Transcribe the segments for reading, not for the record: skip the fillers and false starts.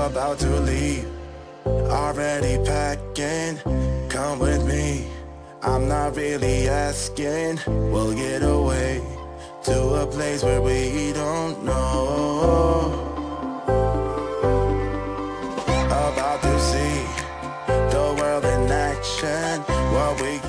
about to leave, already packing. Come with me, I'm not really asking. We'll get away to a place where we don't know. About to see the world in action. What we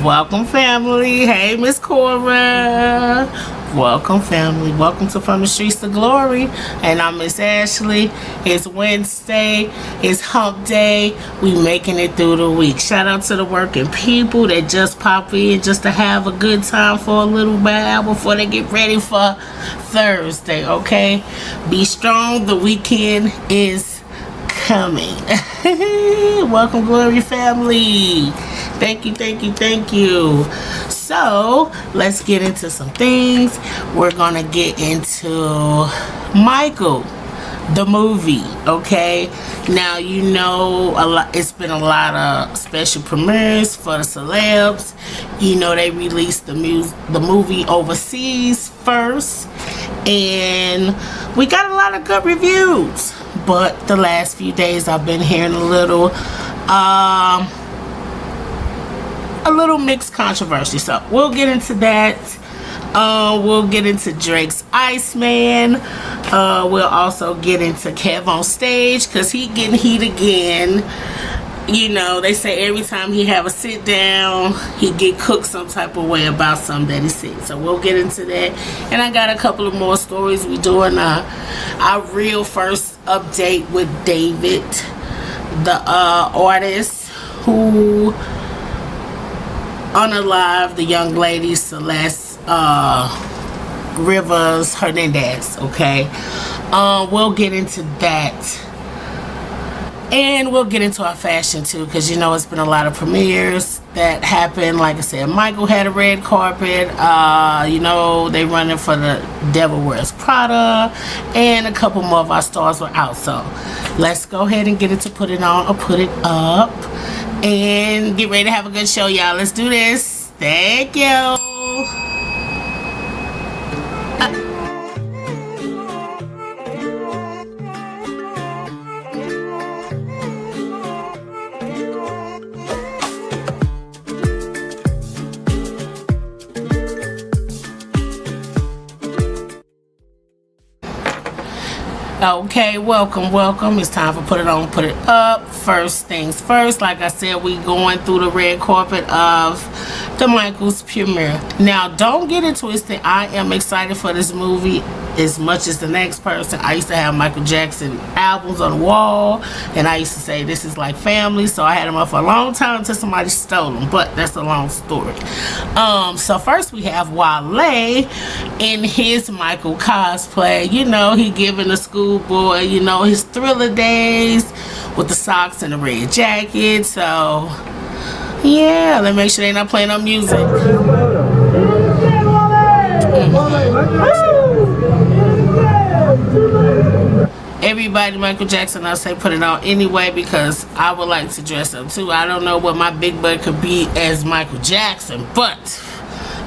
Welcome family. Hey Miss Cora. Welcome family. Welcome to From the Streets to Glory. And I'm Miss Ashley. It's Wednesday. It's hump day. We making it through the week. Shout out to the working people that just pop in just to have a good time for a little while before they get ready for Thursday. Okay? Be strong. The weekend is coming. Welcome Glory family. Thank you. So let's get into some things. We're gonna get into Michael the movie. Okay, now you know it's been a lot of special premieres for the celebs. You know, they released the movie overseas first, and we got a lot of good reviews. But the last few days I've been hearing a little mixed controversy, so we'll get into that. We'll get into Drake's Iceman. We'll also get into KevOnStage because he getting heat again. You know, they say every time he have a sit down, he get cooked some type of way about something that he said. So we'll get into that. And I got a couple of more stories. We doing our real first update with David, the artist who unalived the young lady Celeste Rivers Hernandez. Okay, we'll get into that. And we'll get into our fashion too, because you know it's been a lot of premieres that happened. Like I said, Michael had a red carpet. You know, they running for the Devil Wears Prada, and a couple more of our stars were out. So let's go ahead and get it to put it on or put it up and get ready to have a good show, y'all. Let's do this. Thank you. Okay, welcome. It's time for Put It On, Put It Up. First things first, like I said, we going through the red carpet of the Michael's premiere. Now, don't get it twisted. I am excited for this movie as much as the next person. I used to have Michael Jackson albums on the wall, and I used to say this is like family, so I had them up for a long time until somebody stole them, but that's a long story. So first we have Wale in his Michael cosplay. You know, he giving the schoolboy, you know, his Thriller days with the socks and the red jacket. So yeah, let's make sure they're not playing no music. Everybody, Michael Jackson, I'll say put it on anyway, because I would like to dress up too. I don't know what my big butt could be as Michael Jackson, but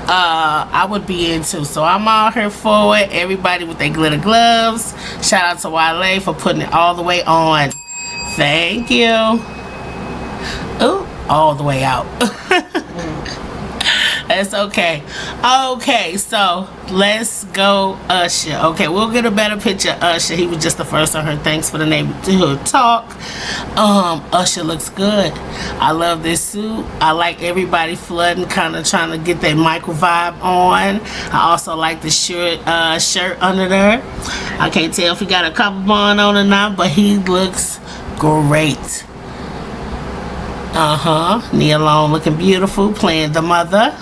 I would be into. So I'm all here for it. Everybody with their glitter gloves. Shout out to Wale for putting it all the way on. Thank you. Ooh, all the way out. That's okay. Okay, so let's go Usher. Okay, we'll get a better picture of Usher. He was just the first on her Thanks for the Neighborhood Talk. Usher looks good. I love this suit. I like everybody flooding, kind of trying to get that Michael vibe on. I also like the shirt under there. I can't tell if he got a copper bond on or not, but he looks great. Nia Long looking beautiful, playing the mother.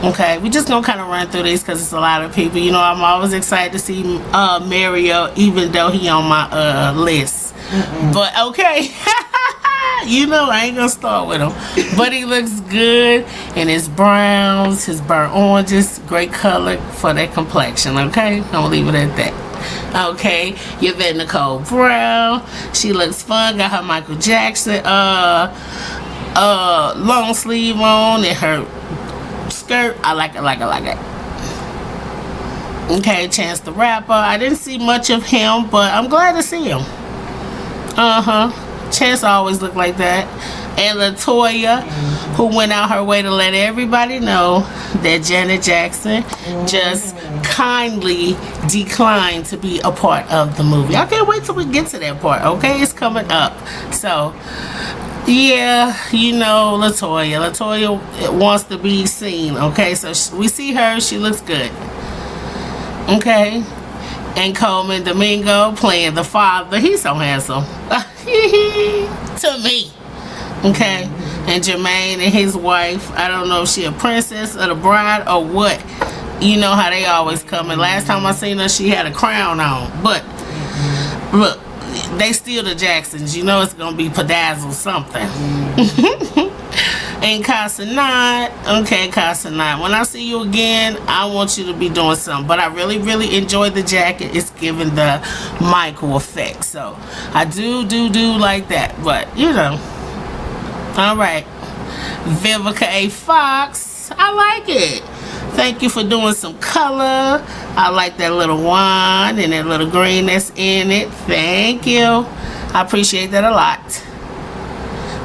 Okay, we just gonna kind of run through these because it's a lot of people. You know, I'm always excited to see Mario, even though he on my list. But okay, you know, I ain't gonna start with him. But he looks good in his browns, his burnt oranges, great color for that complexion. Okay, I'm gonna leave it at that. Okay, Yvette Nicole Brown, she looks fun. Got her Michael Jackson long sleeve on and her skirt. I like it. Okay, Chance the Rapper. I didn't see much of him, but I'm glad to see him. Chance always looked like that. And LaToya, who went out her way to let everybody know that Janet Jackson just kindly declined to be a part of the movie. I can't wait till we get to that part. Okay, it's coming up. So yeah, you know, LaToya wants to be seen. Okay, so we see her. She looks good. Okay, and Coleman Domingo playing the father. He's so handsome to me. Okay, and Jermaine and his wife. I don't know if she a princess or the bride or what. You know how they always come. And last time I seen her, she had a crown on. But look, they still the Jacksons. You know it's gonna be Pedazzle something. And Casanat. Okay, Casanat. When I see you again, I want you to be doing something. But I really, really enjoyed the jacket. It's giving the Michael effect. So I do like that. But you know. Alright. Vivica A. Fox. I like it. Thank you for doing some color. I like that little wine and that little green that's in it. Thank you. I appreciate that a lot.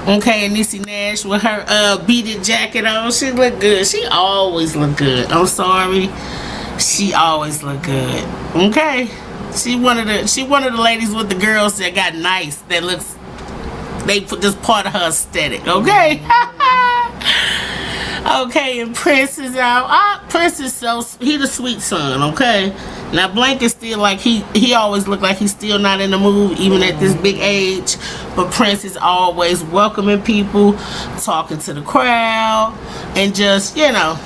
Okay, and Niecy Nash with her beaded jacket on. She look good. She always look good. I'm sorry. She always look good. Okay. She one of the ladies with the girls that got nice. That looks, they put this part of her aesthetic. Okay. Okay, and Prince is out. Prince is he the sweet son, okay? Now Blank is still like, he always look like he's still not in the mood, even at this big age. But Prince is always welcoming people, talking to the crowd, and just, you know,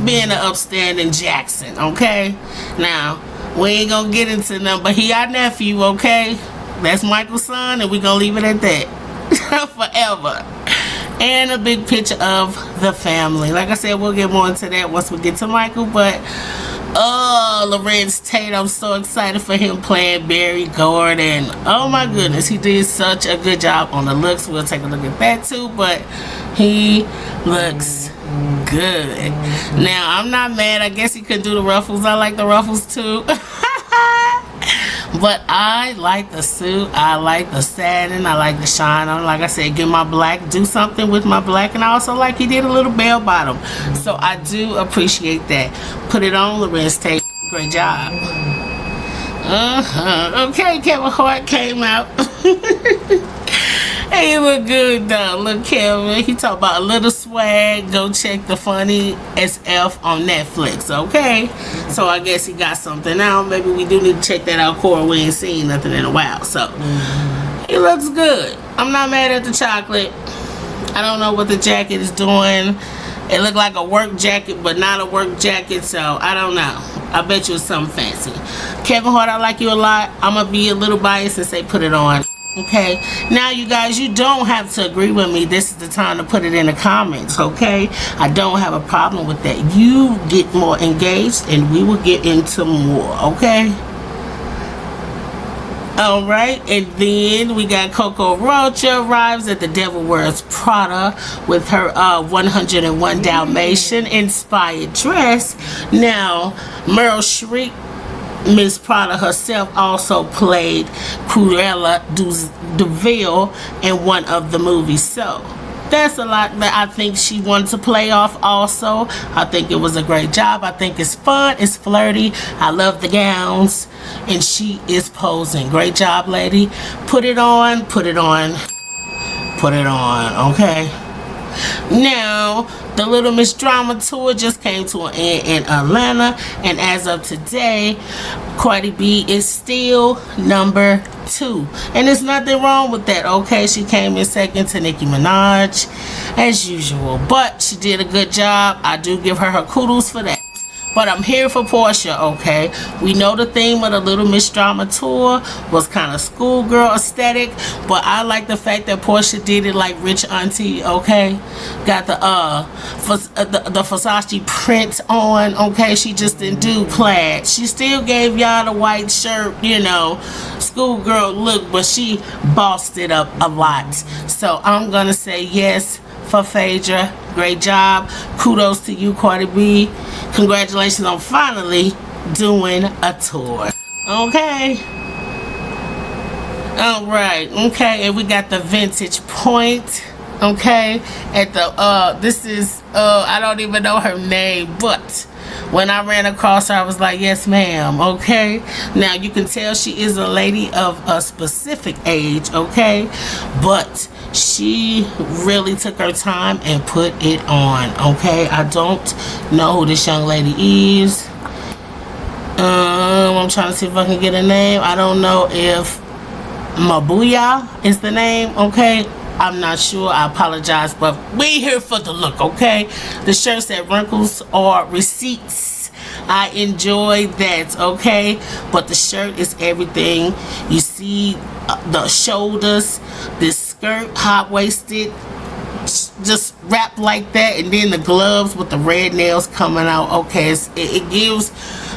being an upstanding Jackson, okay? Now, we ain't gonna get into nothing, but he our nephew, okay? That's Michael's son, and we gonna leave it at that. Forever. And a big picture of the family. Like I said, we'll get more into that once we get to Michael. But Lorenz Tate, I'm so excited for him playing Barry Gordon. Oh my goodness, he did such a good job on the looks. We'll take a look at that too, but he looks good. Now, I'm not mad. I guess he could do the ruffles. I like the ruffles too. But I like the suit. I like the satin. I like the shine on. Like I said, get my black. Do something with my black. And I also like he did a little bell bottom. So I do appreciate that. Put it on, Lorenz Tate. Great job. Okay, Kevin Hart came out. He look good though. Look, Kevin. He talk about a little swag. Go check the Funny SF on Netflix. Okay. So I guess he got something out. Maybe we do need to check that out, Cora. We ain't seen nothing in a while. So he looks good. I'm not mad at the chocolate. I don't know what the jacket is doing. It looked like a work jacket, but not a work jacket. So I don't know. I bet you it's something fancy. Kevin Hart, I like you a lot. I'm gonna be a little biased and say put it on. Okay, now you guys, you don't have to agree with me. This is the time to put it in the comments. Okay, I don't have a problem with that. You get more engaged and we will get into more. Okay, all right. And then we got Coco Rocha arrives at the Devil Wears Prada with her 101 Dalmatian inspired dress. Now Meryl Streep, Miss Prada herself, also played Cruella de Vil in one of the movies. So that's a lot that I think she wanted to play off also. I think it was a great job. I think it's fun. It's flirty. I love the gowns. And she is posing. Great job, lady. Put it on. Put it on. Put it on. Okay. Now, the Little Miss Drama Tour just came to an end in Atlanta, and as of today, Cardi B is still number 2, and there's nothing wrong with that. Okay, she came in second to Nicki Minaj as usual, but she did a good job. I do give her kudos for that. But I'm here for Portia, okay? We know the theme of the Little Miss Drama Tour was kind of schoolgirl aesthetic, but I like the fact that Portia did it like Rich Auntie, okay? Got the Versace print on, okay? She just didn't do plaid. She still gave y'all the white shirt, you know, schoolgirl look, but she bossed it up a lot. So I'm gonna say yes for Phaedra. Great job. Kudos to you, Cardi B. Congratulations on finally doing a tour. Okay. All right. Okay. And we got the Vintage Point. Okay. At the this is I don't even know her name, but when I ran across her, I was like, yes, ma'am. Okay. Now you can tell she is a lady of a specific age. Okay. But she really took her time and put it on. Okay, I don't know who this young lady is. I'm trying to see if I can get a name. I don't know if Mabuya is the name. Okay, I'm not sure. I apologize, but we here for the look. Okay, the shirt said wrinkles or receipts. I enjoy that. Okay, but the shirt is everything. You see the shoulders, this skirt, high-waisted, just wrapped like that, and then the gloves with the red nails coming out. Okay, it gives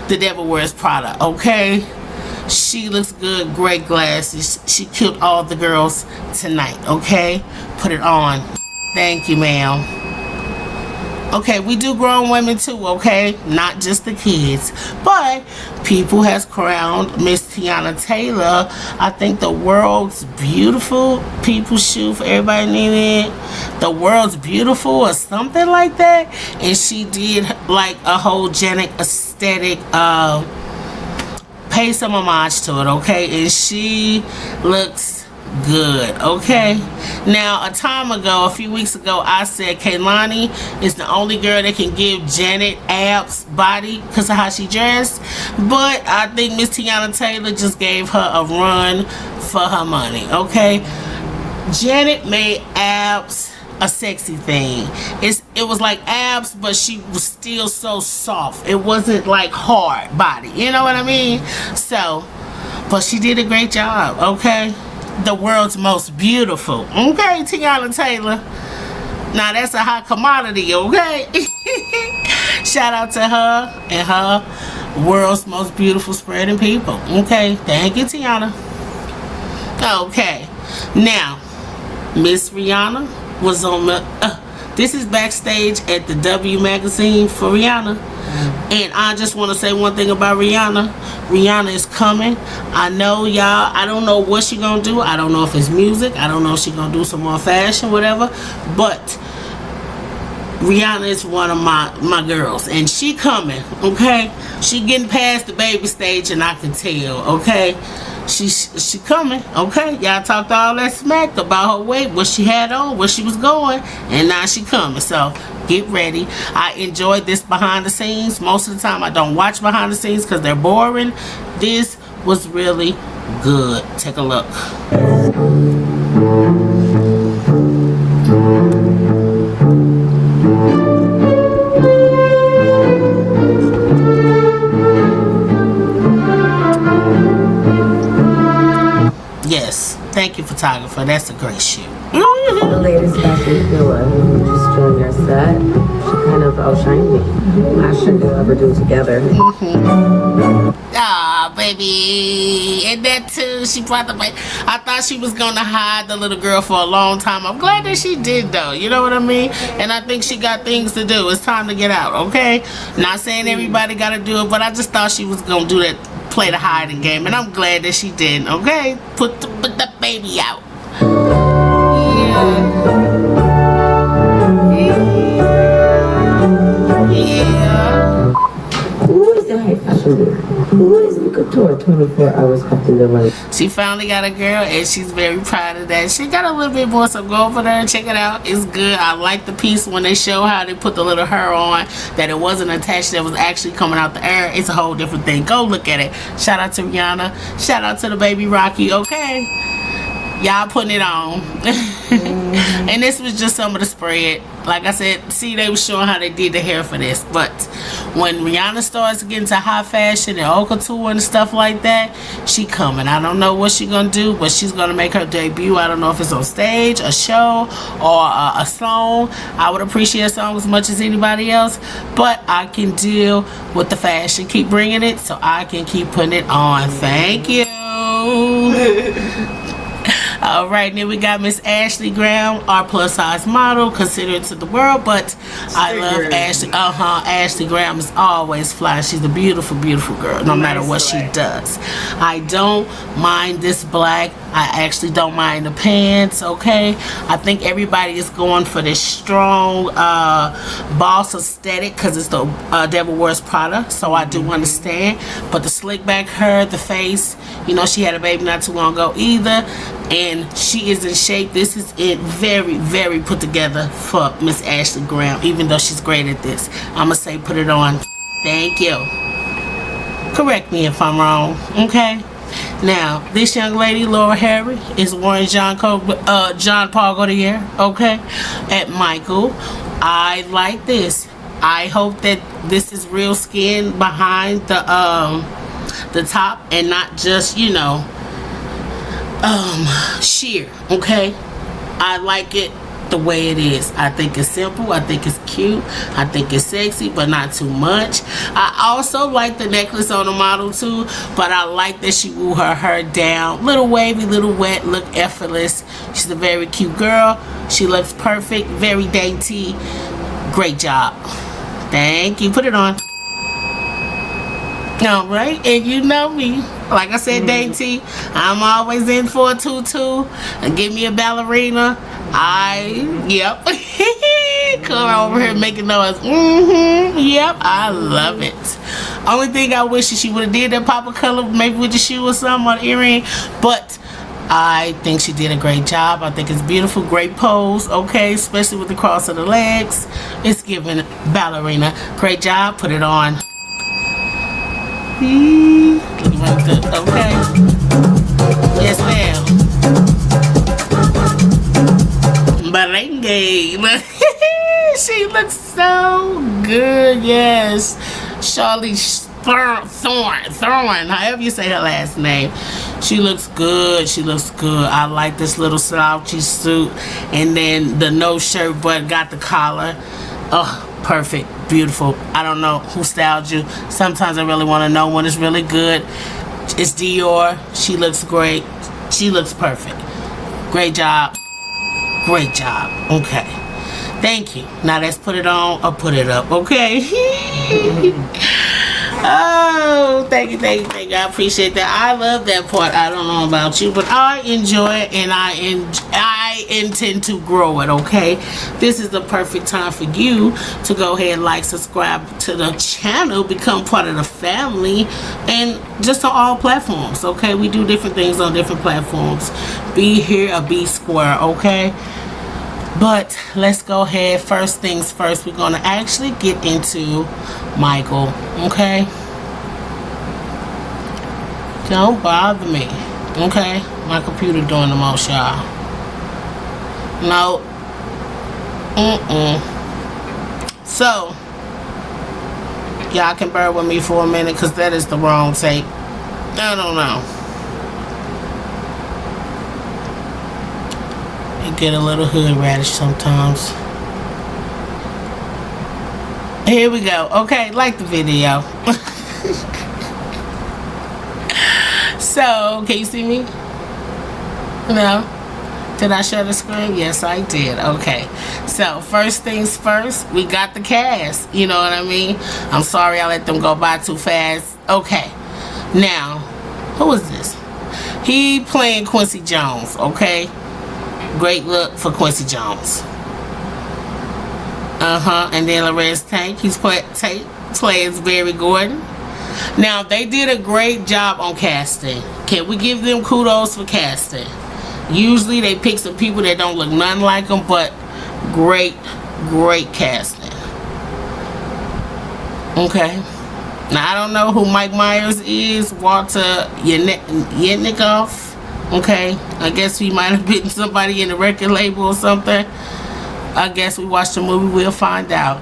the Devil Wears Prada. Okay, she looks good. Great glasses. She killed all the girls tonight. Okay, put it on. Thank you, ma'am. Okay, we do grown women too, okay? Not just the kids. But people has crowned Miss Tiana Taylor, I think, the world's beautiful people shoe for everybody needed. The world's beautiful or something like that. And she did like a whole Janet aesthetic, pay some homage to it, okay? And she looks good. Okay, now a few weeks ago, I said Kehlani is the only girl that can give Janet abs body because of how she dressed, but I think Miss Tiana Taylor just gave her a run for her money. Okay, Janet made abs a sexy thing. It was like abs, but she was still so soft. It wasn't like hard body, you know what I mean? So, but she did a great job. Okay, the world's most beautiful. Okay, Tiana Taylor. Now that's a hot commodity, okay? Shout out to her and her world's most beautiful spreading people. Okay, thank you, Tiana. Okay, now Miss Rihanna was on the this is backstage at the W magazine for Rihanna. And I just want to say one thing about Rihanna. Rihanna is coming. I know, y'all. I don't know what she gonna do. I don't know if it's music. I don't know if she gonna do some more fashion, whatever. But Rihanna is one of my girls, and she coming, okay? She getting past the baby stage, and I can tell, okay? She coming, okay? Y'all talked all that smack about her weight, what she had on, where she was going, and now she coming. So get ready. I enjoyed this behind the scenes. Most of the time I don't watch behind the scenes because they're boring. This was really good. Take a look. Yes, thank you, photographer. That's a great shoot. The latest fashion villa who just joined our set. She kind of outshined me. Last shoot we'll ever do together. Ah, baby. And that too, she brought the baby. I thought she was gonna hide the little girl for a long time. I'm glad that she did though. You know what I mean? And I think she got things to do. It's time to get out, okay? Not saying everybody gotta do it, but I just thought she was gonna do that, play the hiding game, and I'm glad that she didn't, okay? Put the baby out. Yeah. Who is the high fashion guru? Who is the couture 24 hours after the right? She finally got a girl, and she's very proud of that. She got a little bit more, so go over there and check it out. It's good. I like the piece when they show how they put the little hair on, that it wasn't attached, that was actually coming out the air. It's a whole different thing. Go look at it. Shout out to Rihanna. Shout out to the baby Rocky, okay? Y'all putting it on. And this was just some of the spread. Like I said, see, they were showing how they did the hair for this. But when Rihanna starts getting to high fashion and haute couture and stuff like that, she coming. I don't know what she gonna do, but she's gonna make her debut. I don't know if it's on stage, a show, or a song. I would appreciate a song as much as anybody else, but I can deal with the fashion. Keep bringing it so I can keep putting it on. Thank you. All right, then we got Miss Ashley Graham, our plus size model, considered to the world, but I love Ashley. Ashley Graham is always fly. She's a beautiful, beautiful girl, no matter what she does. I don't mind this black. I actually don't mind the pants, okay? I think everybody is going for this strong boss aesthetic because it's the Devil Wears Prada, so I do understand. But the slick back hair, the face, you know, she had a baby not too long ago either, and she is in shape. This is it, very, very put together for Miss Ashley Graham, even though she's great at this. I'm going to say put it on. Thank you. Correct me if I'm wrong, okay? Now, this young lady, Laura Harry, is wearing Jean Paul Gaultier, okay, at Michael. I like this. I hope that this is real skin behind the top and not just, you know, sheer, okay? I like it the way it is. I think it's simple. I think it's cute. I think it's sexy, but not too much. I also like the necklace on the model too, but I like that she wore her hair down. Little wavy, little wet, look effortless. She's a very cute girl. She looks perfect, very dainty. Great job. Thank you. Put it on. All right, and you know me, like I said, dainty. I'm always in for a tutu, and give me a ballerina. Yep. Come over here making noise. Yep, I love it. Only thing I wish she would have did that pop of color, maybe with the shoe or something, or the earring, but I think she did a great job. I think it's beautiful, great pose, okay, especially with the cross of the legs. It's giving ballerina. Great job. Put it on. Okay. Yes, ma'am. Merengue. She looks so good. Yes. Charlize Theron, however you say her last name. She looks good. She looks good. I like this little slouchy suit, and then the no shirt but got the collar. Oh, perfect, beautiful. I don't know who styled you. Sometimes I really want to know when it's really good. It's Dior. She looks great. She looks perfect. Great job. Great job. Okay. Thank you. Now let's put it on or put it up. Okay. Oh, thank you. I appreciate that. I love that part. I don't know about you, but I enjoy it, and I I intend to grow it, okay? This is the perfect time for you to go ahead, like, subscribe to the channel, become part of the family, and just on all platforms, okay? We do different things on different platforms. Be here or be square, okay? But let's go ahead. First things first, we're going to actually get into Michael, okay? Don't bother me, okay? My computer doing the most, y'all. No. So, y'all can bear with me for a minute because that is the wrong tape. I don't know. It get a little hood radish sometimes. Here we go. Okay, like the video. So, can you see me? No? Did I share the screen? Yes, I did. Okay. So, first things first, we got the cast. You know what I mean? I'm sorry I let them go by too fast. Okay. Now, who is this? He playing Quincy Jones, okay? Great look for Quincy Jones. And then Lorenz Tank, he's plays Barry Gordon. Now, they did a great job on casting. Can we give them kudos for casting? Usually, they pick some people that don't look nothing like them, but great casting. Okay. Now, I don't know who Mike Myers is. Walter Yetnikoff. Okay. I guess he might have been somebody in the record label or something. I guess we watched the movie, we'll find out.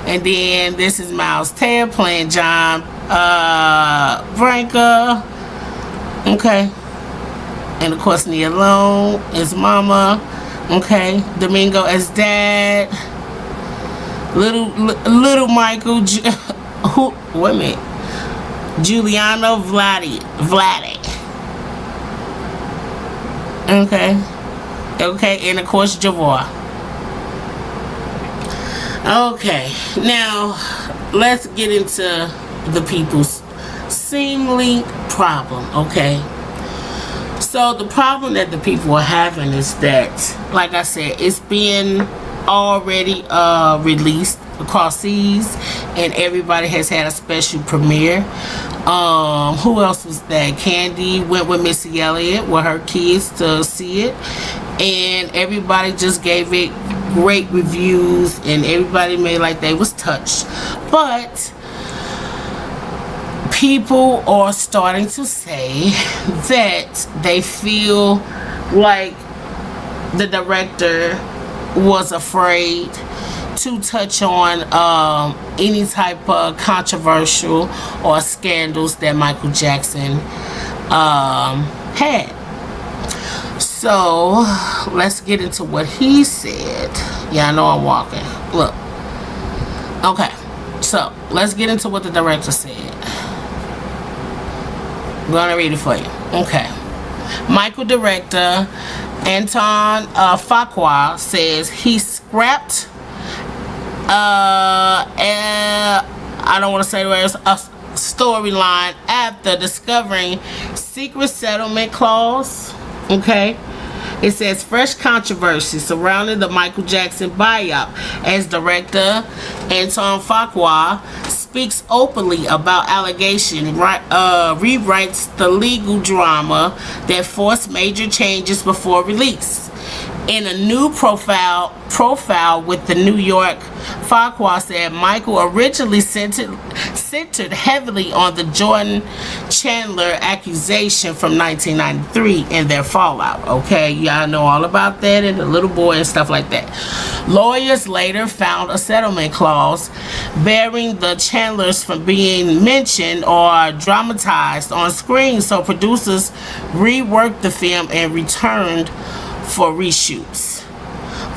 And then this is Miles Teller playing John Branca. Okay. And of course Nia Long is Mama. Okay. Domingo as Dad. Little Michael wait a minute. Giuliano Vladic. Okay, and of course Javor. Okay, now let's get into the people's seemingly problem, okay? So the problem that the people are having is that, like I said, it's been already released across seas, and everybody has had a special premiere. Who else was that? Candy went with Missy Elliott with her kids to see it, and everybody just gave it great reviews, and everybody made like they was touched. But people are starting to say that they feel like the director was afraid to touch on any type of controversial or scandals that Michael Jackson had. So let's get into what he said. Yeah, I know I'm walking. Look. Okay. So let's get into what the director said. I'm gonna read it for you. Okay. Michael director Anton Fuqua says he scrapped I don't want to say the words, a storyline after discovering secret settlement clause. Okay. It says fresh controversy surrounding the Michael Jackson biop as director Anton Fuqua speaks openly about allegation rewrites the legal drama that forced major changes before release. In a new profile with the New York, Fuqua said Michael originally centered heavily on the Jordan Chandler accusation from 1993 and their fallout. Okay, y'all know all about that and the little boy and stuff like that. Lawyers later found a settlement clause barring the Chandlers from being mentioned or dramatized on screen, so producers reworked the film and returned for reshoots.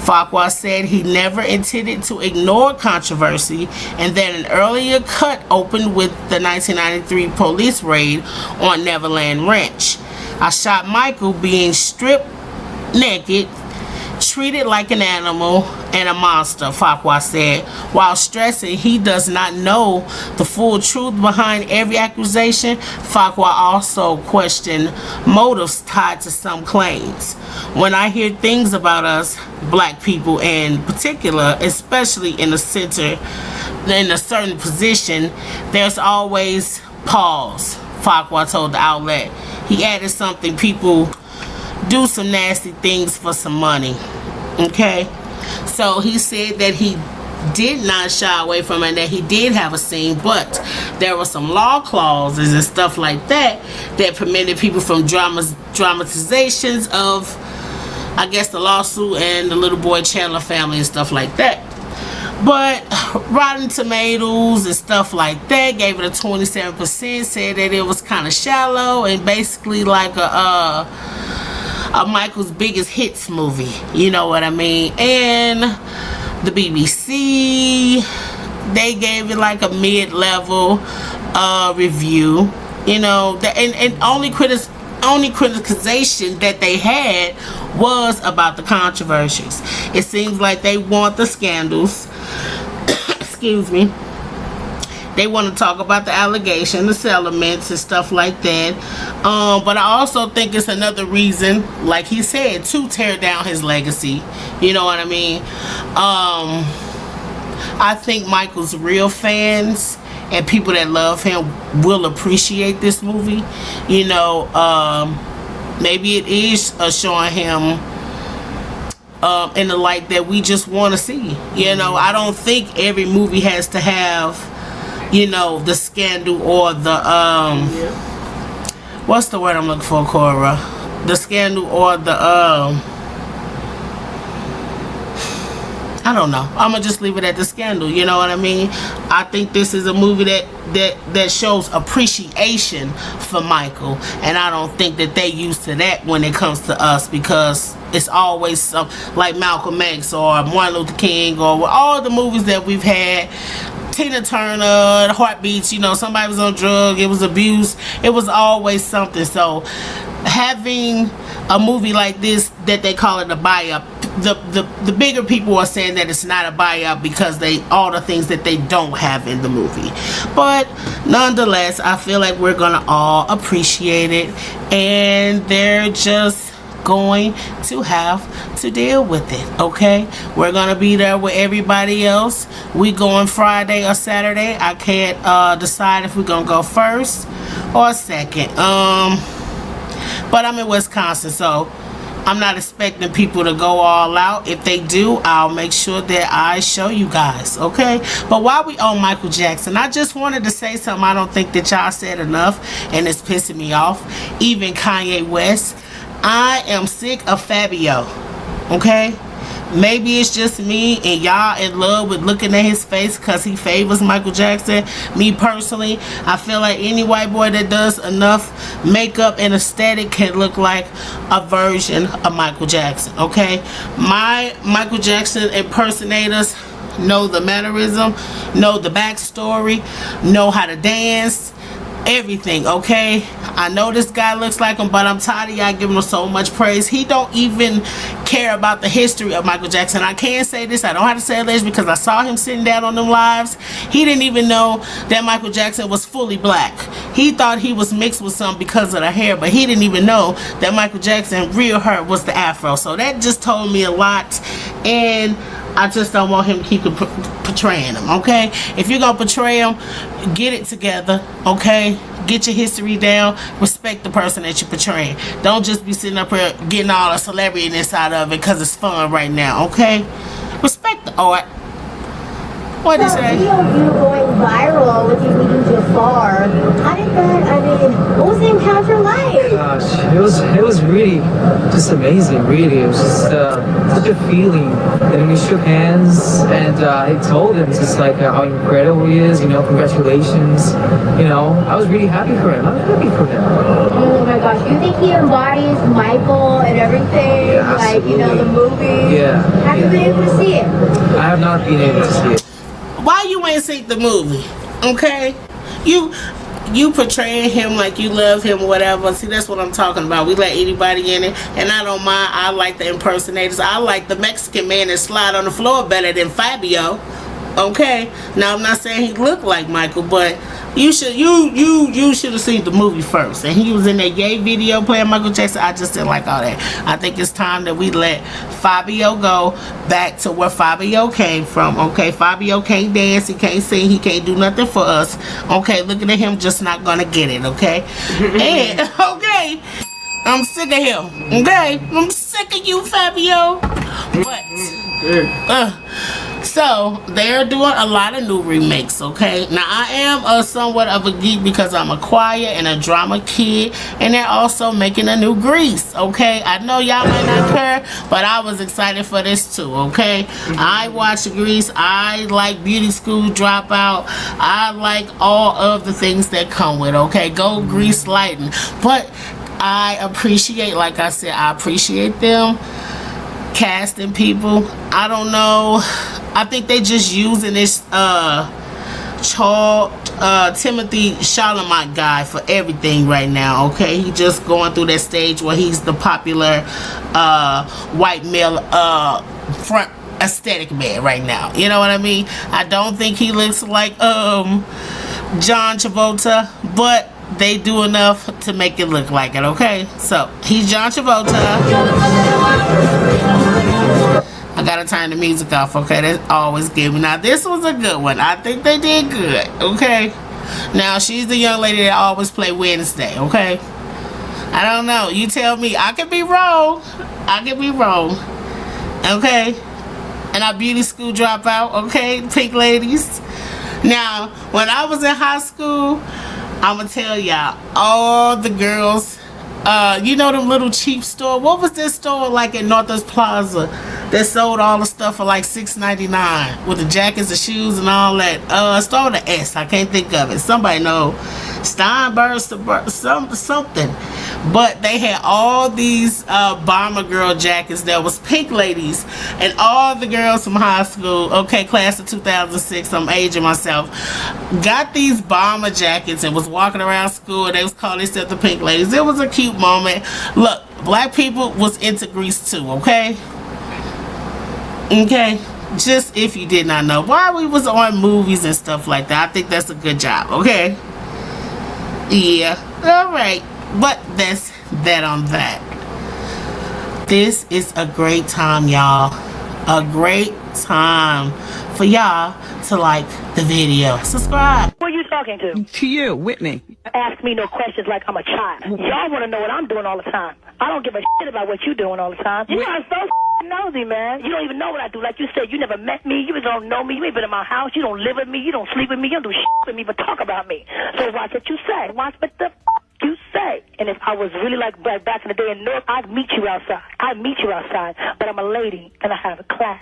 Fuqua said he never intended to ignore controversy and that an earlier cut opened with the 1993 police raid on Neverland Ranch. I shot Michael being stripped naked. treated like an animal and a monster, Farquhar said, while stressing he does not know the full truth behind every accusation. Farquhar also questioned motives tied to some claims. When I hear things about us, black people in particular, especially in a certain position, there's always pause, Farquhar told the outlet. He added something: people do some nasty things for some money. Okay, so he said that he did not shy away from it, that he did have a scene, but there were some law clauses and stuff like that that prevented people from dramatizations of, I guess, the lawsuit and the little boy Chandler family and stuff like that. But Rotten Tomatoes and stuff like that gave it a 27%, said that it was kind of shallow and basically like a Michael's biggest hits movie, you know what I mean. And the BBC, they gave it like a mid-level review, you know. And only criticization that they had was about the controversies. It seems like they want the scandals. Excuse me. They want to talk about the allegation, the settlements and stuff like that. But I also think it's another reason, like he said, to tear down his legacy. You know what I mean? I think Michael's real fans and people that love him will appreciate this movie. You know, maybe it is showing him in the light that we just want to see. You know, I don't think every movie has to have, you know, the scandal or the what's the word I'm looking for, Cora? The scandal or the I don't know. I'm gonna just leave it at the scandal. You know what I mean? I think this is a movie that shows appreciation for Michael, and I don't think that they used to that when it comes to us, because it's always some like Malcolm X or Martin Luther King or all the movies that we've had. Tina Turner, Heartbeats, you know, somebody was on drugs, it was abuse, it was always something. So having a movie like this that they call it a buy-up, the bigger people are saying that it's not a buy-up because all the things that they don't have in the movie. But nonetheless, I feel like we're gonna all appreciate it, and they're just going to have to deal with it. Okay, we're gonna be there with everybody else. We going Friday or Saturday. I can't decide if we're gonna go first or second. But I'm in Wisconsin, so I'm not expecting people to go all out. If they do, I'll make sure that I show you guys, okay? But while we on Michael Jackson, I just wanted to say something I don't think that y'all said enough, and it's pissing me off. Even Kanye West. I am sick of Fabio, okay? Maybe it's just me and y'all in love with looking at his face because he favors Michael Jackson. Me personally, I feel like any white boy that does enough makeup and aesthetic can look like a version of Michael Jackson, okay? My Michael Jackson impersonators know the mannerism, know the backstory, know how to dance, everything, okay? I know this guy looks like him, but I'm tired of y'all giving him so much praise. He don't even care about the history of Michael Jackson. I can't say this, I don't have to say this because I saw him sitting down on them lives. He didn't even know that Michael Jackson was fully black. He thought he was mixed with some because of the hair, but he didn't even know that Michael Jackson real hair was the afro. So that just told me a lot, and I just don't want him to keep portraying him, okay? If you're gonna portray him, get it together, okay? Get your history down. Respect the person that you're portraying. Don't just be sitting up here getting all the celebrityness out of it because it's fun right now, okay? Respect the art. What did you say? Video of you going viral with you meeting Jafar. How did that, what was the encounter like? Gosh, it was really just amazing, really. It was just such a feeling. And then we shook hands, and I told him just like how incredible he is, you know, congratulations. You know, I was really happy for him. I was happy for him. Oh my gosh, do you think he embodies Michael and everything? Yeah, like, you know, the movie? Yeah. Have you been able to see it? I have not been able to see it. Why you ain't seen the movie? Okay, you portraying him like you love him or whatever. See, that's what I'm talking about. We let anybody in it, and I don't mind. I like the impersonators. I like the Mexican man that slide on the floor better than Fabio. Okay, now I'm not saying he looked like Michael, but you should have seen the movie first. And he was in that gay video playing Michael Jackson. I just didn't like all that. I think it's time that we let Fabio go back to where Fabio came from. Okay, Fabio can't dance, he can't sing, he can't do nothing for us. Okay, looking at him, just not gonna get it. Okay, and okay, I'm sick of him. Okay, I'm sick of you, Fabio. But so they're doing a lot of new remakes. Okay, now I am somewhat of a geek because I'm a choir and a drama kid, and they're also making a new Grease. Okay, I know y'all might not care, but I was excited for this too. Okay, I watched Grease. I like Beauty School Dropout. I like all of the things that come with. Okay, go Grease Lightning. But I appreciate, like I said, I appreciate them casting people. I don't know, I think they just using this Timothy Chalamet guy for everything right now. Okay, he just going through that stage where he's the popular white male front aesthetic man right now. You know what I mean? I don't think he looks like John Travolta, but they do enough to make it look like it. Okay, so he's John Travolta. I gotta turn the music off. Okay, that's always good. Now this was a good one. I think they did good. Okay, now she's the young lady that always play Wednesday. Okay, I don't know, you tell me. I could be wrong. I could be wrong. Okay, and our Beauty School Dropout. Okay, Pink Ladies. Now when I was in high school, I'm gonna tell y'all, all the girls, you know them little cheap store. What was this store like at Northwest Plaza that sold all the stuff for like $6.99 with the jackets, the shoes, and all that? Start with an S. I can't think of it. Somebody know. Steinberg, something. But they had all these bomber girl jackets that was Pink Ladies, and all the girls from high school, okay, class of 2006, I'm aging myself, got these bomber jackets and was walking around school, and they was calling themselves the Pink Ladies. It was a cute moment. Look, black people was into Grease too. Okay, just if you did not know, why we was on movies and stuff like that. I think that's a good job. Okay, yeah, all right. But that's that on that. This is a great time, y'all. A great time for y'all to like the video. Subscribe. Who are you talking to? To you, Whitney. Ask me no questions like I'm a child. Y'all want to know what I'm doing all the time. I don't give a shit about what you're doing all the time. You are so nosy, man. You don't even know what I do. Like you said, you never met me. You don't know me. You ain't been in my house. You don't live with me. You don't sleep with me. You don't do shit with me, but talk about me. So watch what you say. Watch what the you say. And if I was really like back in the day in North, I'd meet you outside. But I'm a lady and I have a class.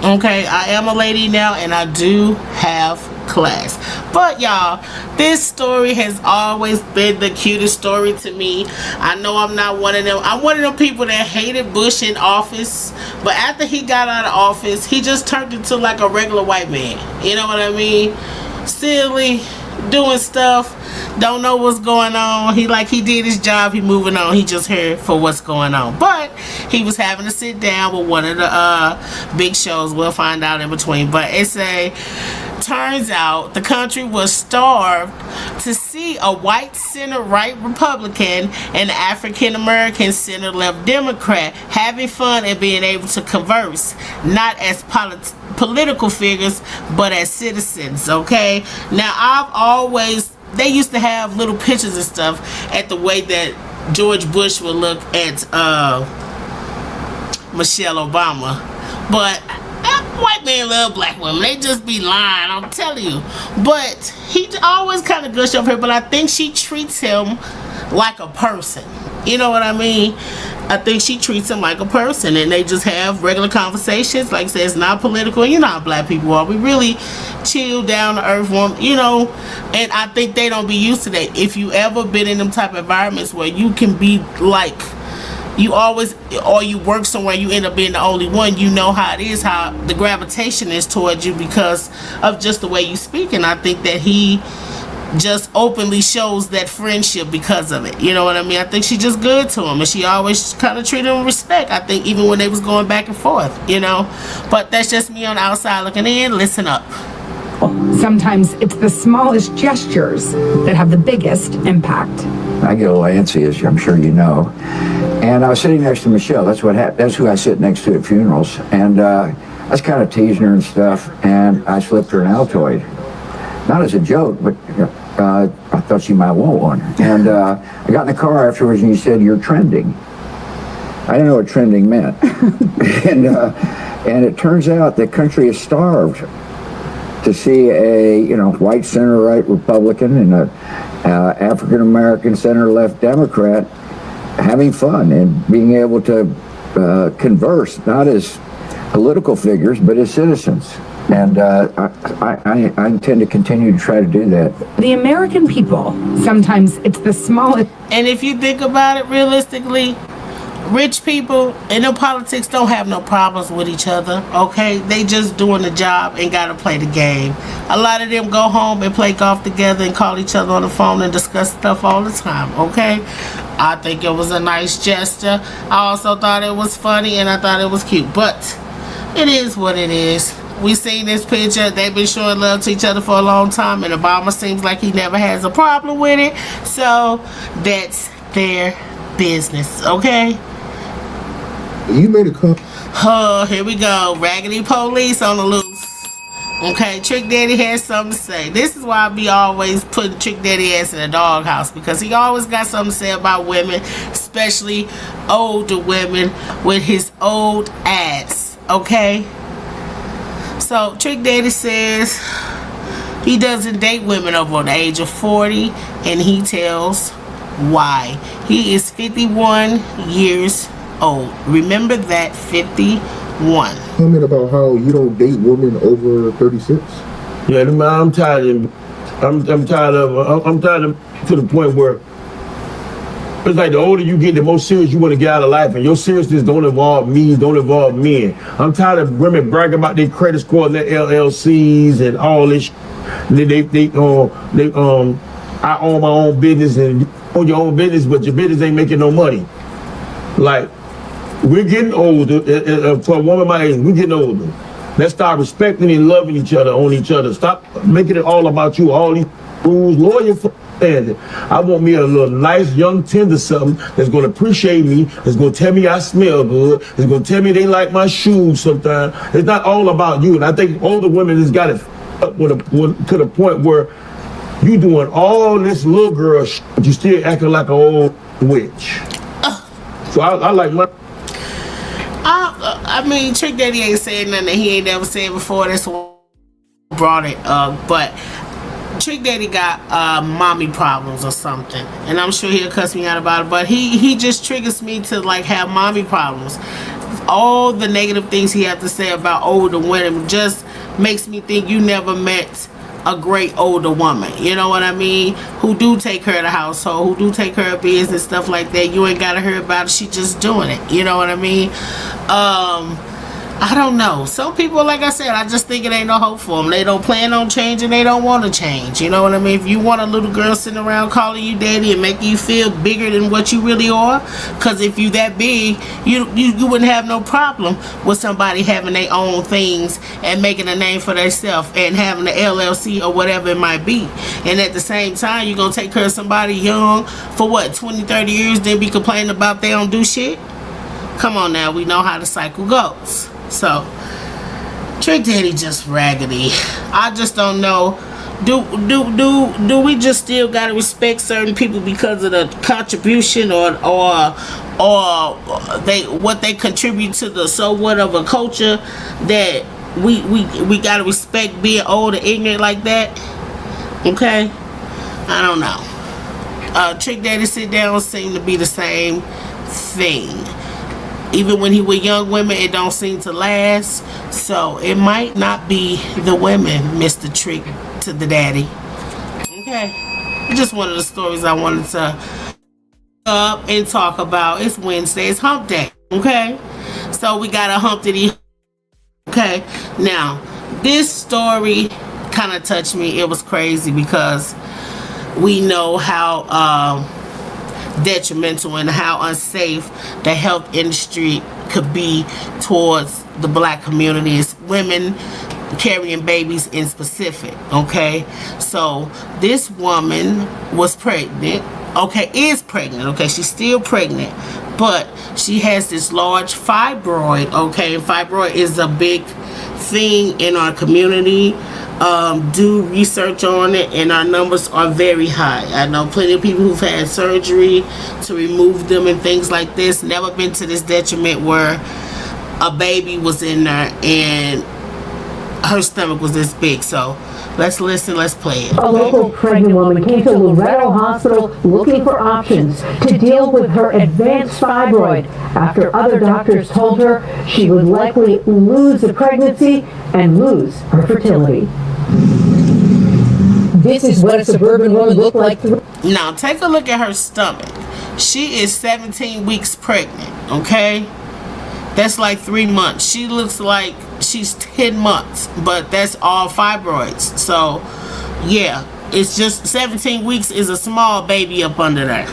Okay, I am a lady now and I do have class. But y'all, this story has always been the cutest story to me. I know I'm not one of them. I'm one of them people that hated Bush in office, but after he got out of office, he just turned into like a regular white man. You know what I mean? Silly, doing stuff, don't know what's going on. He did his job, he moving on, he just here for what's going on. But he was having to sit down with one of the big shows. We'll find out in between. But turns out the country was starved to see a white center-right Republican and African-American center-left Democrat having fun and being able to converse, not as political figures, but as citizens. Okay, now they used to have little pictures and stuff at the way that George Bush would look at Michelle Obama, but white men love black women. They just be lying, I'm telling you. But he always kind of gush up here, but I think she treats him like a person. You know what I mean? I think she treats him like a person, and they just have regular conversations. Like I said, it's not political. You know how black people are. We really chill, down to earth, you know, and I think they don't be used to that. If you ever been in them type of environments where you can be like you always, or you work somewhere, you end up being the only one, you know how it is, how the gravitation is towards you because of just the way you speak. And I think that he just openly shows that friendship because of it. You know what I mean? I think she's just good to him, and she always kind of treated him with respect. I think even when they was going back and forth, you know. But that's just me on the outside looking in. Listen up. Sometimes it's the smallest gestures that have the biggest impact. I get a little antsy, as I'm sure you know. And I was sitting next to Michelle. That's what happened. That's who I sit next to at funerals. And I was kind of teasing her and stuff, and I slipped her an Altoid. Not as a joke, but I thought she might want one. And I got in the car afterwards, and he said, "You're trending." I didn't know what trending meant. and it turns out the country is starved to see a white center-right Republican and a African-American center-left Democrat having fun and being able to converse, not as political figures, but as citizens. And I intend to continue to try to do that. The American people, sometimes it's the smallest. And if you think about it realistically, rich people in their politics don't have no problems with each other, okay? They just doing the job and gotta play the game. A lot of them go home and play golf together and call each other on the phone and discuss stuff all the time, okay? I think it was a nice gesture. I also thought it was funny and I thought it was cute, but it is what it is. We seen this picture. They've been showing love to each other for a long time, and Obama seems like he never has a problem with it. So that's their business, okay? You made a comment. Oh, here we go. Raggedy police on the loose. Okay, Trick Daddy has something to say. This is why I be always putting Trick Daddy ass in a doghouse, because he always got something to say about women, especially older women with his old ass, okay? So Trick Daddy says he doesn't date women over the age of 40, and he tells why. He is 51 years old. Remember that, 51. Comment about how you don't date women over 36. Yeah, I'm tired of. I'm tired of to the point where it's like the older you get, the more serious you want to get out of life, and your seriousness don't involve me, don't involve men. I'm tired of women bragging about their credit score and their LLCs and all this. I own my own business, and you own your own business, but your business ain't making no money. Like, we're getting older. For a woman my age, we're getting older. Let's start respecting and loving each other, on each other. Stop making it all about you. All these rules, lower your standard. I want me a little nice young tender something that's gonna appreciate me, that's gonna tell me I smell good, that's gonna tell me they like my shoes sometimes. It's not all about you. And I think older women has got it up to the point where you doing all this little girl shit, but you still acting like an old witch. So I like my. I mean, Trick Daddy ain't saying nothing that he ain't never said before. That's what brought it up. But Trick Daddy got mommy problems or something, and I'm sure he'll cuss me out about it. But he just triggers me to like have mommy problems. All the negative things he has to say about older women just makes me think you never met a great older woman, you know what I mean, who do take care of the household, who do take care of business, stuff like that. You ain't gotta hear about it, she just doing it, you know what I mean. I don't know, some people, like I said, I just think it ain't no hope for them. They don't plan on changing, they don't want to change, you know what I mean. If you want a little girl sitting around calling you daddy and making you feel bigger than what you really are, because if you that big, you wouldn't have no problem with somebody having their own things and making a name for themselves and having an LLC or whatever it might be. And at the same time, you're gonna take care of somebody young for what, 20, 30 years, then be complaining about they don't do shit? Come on now, we know how the cycle goes. So Trick Daddy just raggedy. I just don't know. Do we just still gotta respect certain people because of the contribution or what they contribute to the so what of a culture, that we gotta respect being old and ignorant like that? Okay, I don't know. Trick Daddy sit down seem to be the same thing. Even when he with young women, it don't seem to last. So it might not be the women, Mr. Trick to the daddy. Okay, just one of the stories I wanted to up and talk about it's Wednesday, it's hump day, okay? So we got a humpty. Okay, now this story kind of touched me. It was crazy because we know how detrimental and how unsafe the health industry could be towards the black communities, women carrying babies in specific. Okay, so this woman was pregnant. Okay, is pregnant. Okay, she's still pregnant, but she has this large fibroid. Okay, and fibroid is a big thing in our community. Do research on it, and our numbers are very high. I know plenty of people who've had surgery to remove them and things like this. Never been to this detriment where a baby was in there and her stomach was this big. So let's listen, let's play it. A local pregnant woman came to Loretto Hospital looking for options to deal with her advanced fibroid after other doctors told her she would likely lose the pregnancy and lose her fertility. This is what a suburban woman looked like. Now take a look at her stomach. She is 17 weeks pregnant, okay? That's like 3 months. She looks like she's 10 months, but that's all fibroids. So, yeah, it's just 17 weeks is a small baby up under there.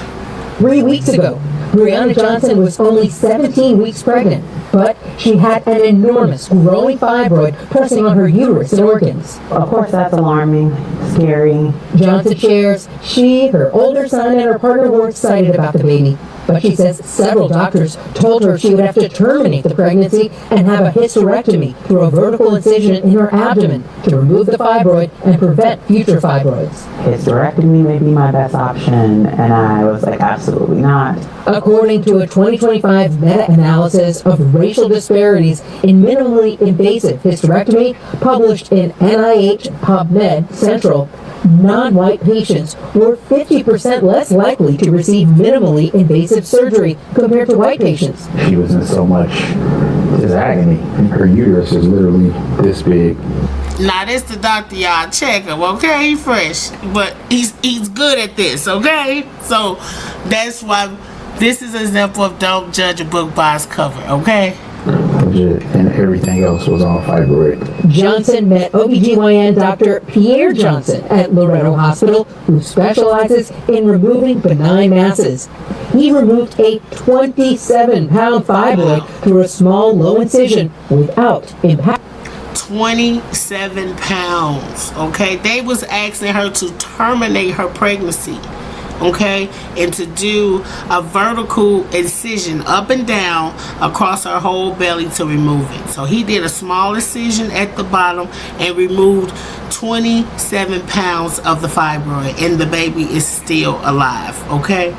3 weeks ago, Brianna Johnson was only 17 weeks pregnant, but she had an enormous growing fibroid pressing on her uterus and organs. Of course, that's alarming, scary. Johnson shares she, her older son, and her partner were excited about the baby. But she says several doctors told her she would have to terminate the pregnancy and have a hysterectomy through a vertical incision in her abdomen to remove the fibroid and prevent future fibroids. Hysterectomy may be my best option, and I was like, absolutely not. According to a 2025 meta-analysis of racial disparities in minimally invasive hysterectomy published in NIH PubMed Central, non-white patients were 50% less likely to receive minimally invasive surgery compared to white patients. She was in so much agony. Her uterus is literally this big. Now this the doctor y'all check him, okay? He fresh, but he's good at this, okay? So that's why this is an example of don't judge a book by its cover, okay? And everything else was on fibroid. Johnson met OBGYN Dr. Pierre Johnson at Loretto Hospital, who specializes in removing benign masses. He removed a 27-pound fibroid through a small low incision without impact. 27 pounds, okay? They was asking her to terminate her pregnancy, okay, and to do a vertical incision up and down across her whole belly to remove it. So he did a small incision at the bottom and removed 27 pounds of the fibroid, and the baby is still alive, okay?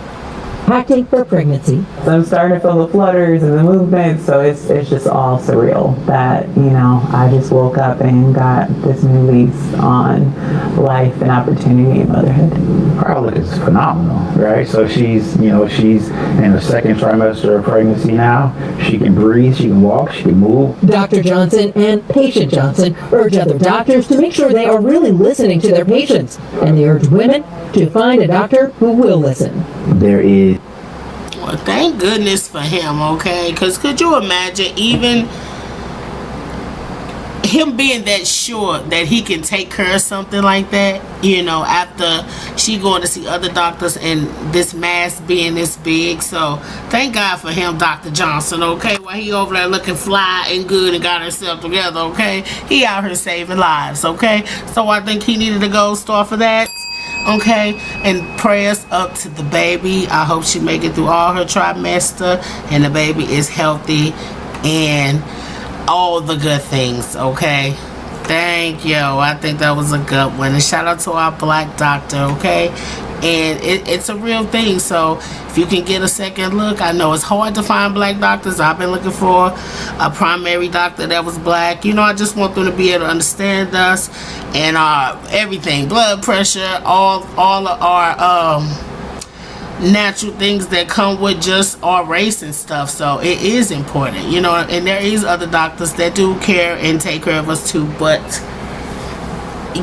Acting for pregnancy. So I'm starting to feel the flutters and the movement, so it's just all surreal that, you know, I just woke up and got this new lease on life and opportunity and motherhood. Her outlook is phenomenal, right? So she's in the second trimester of pregnancy now. She can breathe, she can walk, she can move. Dr. Johnson and patient Johnson urge other doctors to make sure they are really listening to their patients, and they urge women to find a doctor who will listen. There is. Well, thank goodness for him, okay? Because could you imagine even him being that sure that he can take care of something like that, you know, after she going to see other doctors and this mass being this big. So thank God for him, Dr. Johnson, okay? While he over there looking fly and good and got himself together, okay? He out here saving lives, okay? So I think he needed a gold star for that. Okay, and prayers up to the baby. I hope she make it through all her trimester and the baby is healthy and all the good things, okay? Thank you. I think that was a good one. And shout out to our black doctor, okay? And it's a real thing, so if you can get a second look, I know it's hard to find black doctors. I've been looking for a primary doctor that was black. You know, I just want them to be able to understand us and everything, blood pressure, all of our natural things that come with just our race and stuff. So it is important, you know, and there is other doctors that do care and take care of us too, but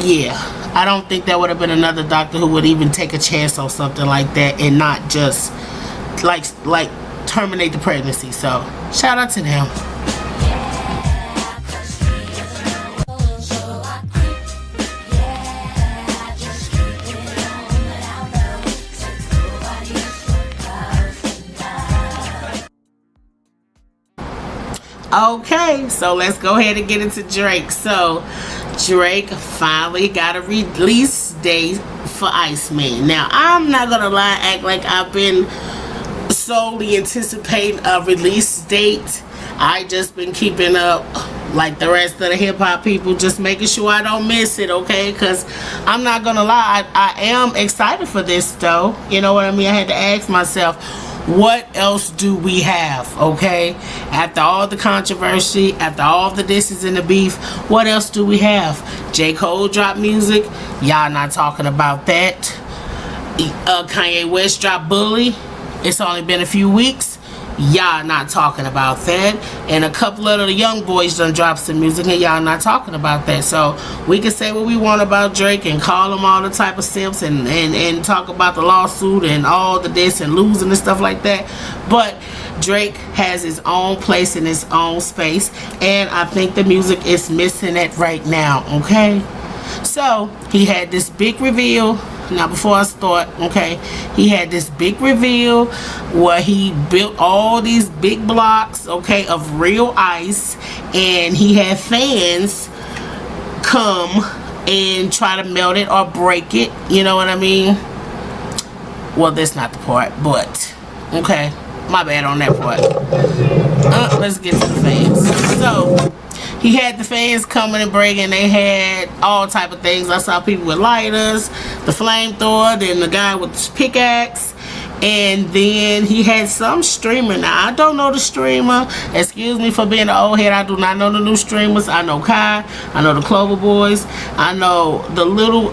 yeah, I don't think there would have been another doctor who would even take a chance on something like that and not just like terminate the pregnancy. So shout out to them. Okay, so let's go ahead and get into Drake. So Drake finally got a release date for Iceman. Now, I'm not gonna lie, act like I've been solely anticipating a release date. I just been keeping up like the rest of the hip-hop people, just making sure I don't miss it, okay? Because I'm not gonna lie, I am excited for this though. You know what I mean? I had to ask myself, what else do we have, okay? After all the controversy, after all the disses and the beef, what else do we have? J. Cole dropped music, y'all not talking about that. Kanye West dropped Bully, it's only been a few weeks, y'all not talking about that. And a couple of the young boys done dropped some music and y'all not talking about that. So we can say what we want about Drake and call him all the type of simps and talk about the lawsuit and all the this and losing and stuff like that, but Drake has his own place in his own space, and I think the music is missing it right now, okay? So he had this big reveal. Now before I start, okay, he had this big reveal where he built all these big blocks, okay, of real ice, and he had fans come and try to melt it or break it, you know what I mean? Well, that's not the part, but okay, my bad on that part. Let's get to the fans. So he had the fans coming and breaking. They had all type of things. I saw people with lighters, the flamethrower, then the guy with the pickaxe, and then he had some streamer. Now I don't know the streamer. Excuse me for being an old head. I do not know the new streamers. I know Kai. I know the Clover Boys. I know the little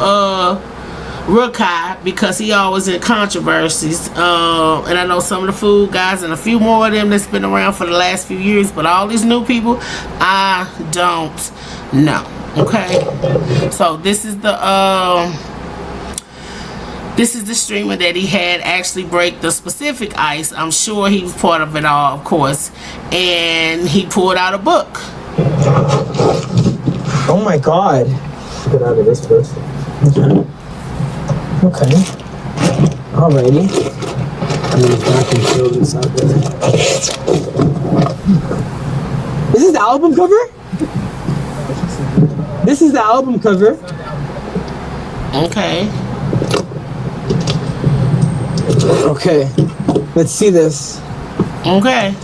Rukai, because he always in controversies, and I know some of the food guys and a few more of them that's been around for the last few years, but all these new people I don't know, okay? So this is the streamer that he had actually break the specific ice. I'm sure he was part of it all, of course, and he pulled out a book. Oh my god. Get out of this first. Okay. Alrighty. I'm gonna back and show this out there. This is the album cover? This is the album cover. Okay. Okay. Let's see this. Okay.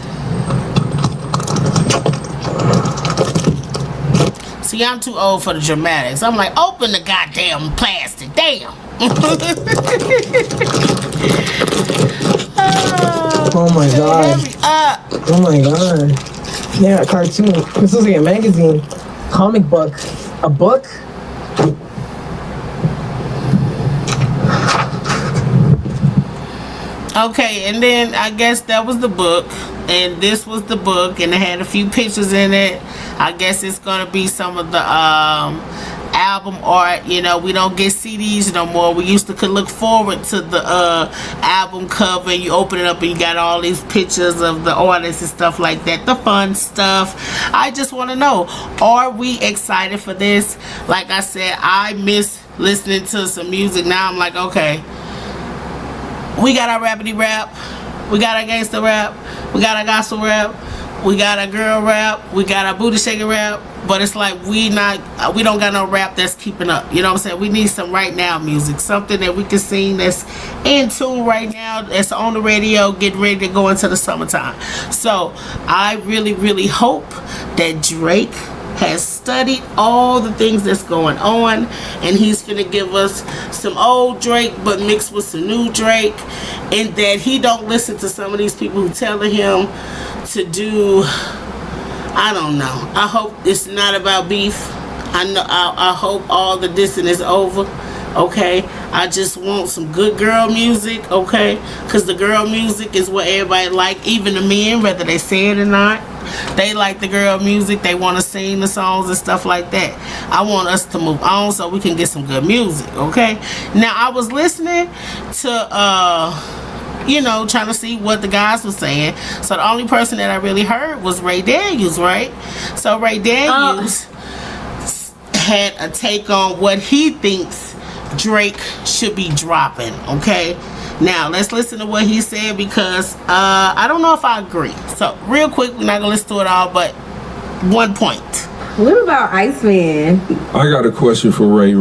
See, I'm too old for the dramatics. I'm like, open the goddamn plastic. Damn. Oh my god. Oh my god. Yeah, a cartoon. This looks like a magazine. Comic book. A book? Okay, and then I guess that was the book, and this was the book, and it had a few pictures in it. I guess it's gonna be some of the album art. You know, we don't get CDs no more. We used to could look forward to the album cover, and you open it up and you got all these pictures of the artists and stuff like that, the fun stuff. I just want to know, are we excited for this? Like I said, I miss listening to some music. Now I'm like, okay, we got our rapidy rap, we got our gangster rap, we got our gospel rap, we got our girl rap, we got our booty shaking rap, but it's like we don't got no rap that's keeping up. You know what I'm saying? We need some right now music, something that we can sing that's in tune right now, that's on the radio, getting ready to go into the summertime. So I really, really hope that Drake has studied all the things that's going on, and he's finna give us some old Drake but mixed with some new Drake, and that he don't listen to some of these people who telling him to do, I don't know. I hope it's not about beef. I hope all the dissing is over, okay? I just want some good girl music, okay? Because the girl music is what everybody like, even the men, whether they say it or not. They like the girl music. They want to sing the songs and stuff like that. I want us to move on so we can get some good music, okay? Now, I was listening to you know, trying to see what the guys were saying. So the only person that I really heard was Ray Daniels, right? So Ray Daniels had a take on what he thinks Drake should be dropping, okay? Now, let's listen to what he said because I don't know if I agree. So, real quick, we're not going to listen to it all, but one point. What about Iceman? I got a question for Ray.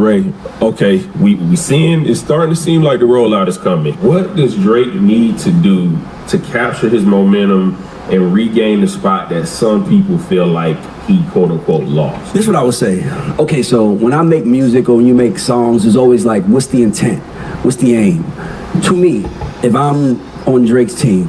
Okay, we seeing, it's starting to seem like the rollout is coming. What does Drake need to do to capture his momentum and regain the spot that some people feel like he quote unquote lost? This is what I would say. Okay, so when I make music or when you make songs, it's always like, what's the intent? What's the aim? To me, if I'm on Drake's team,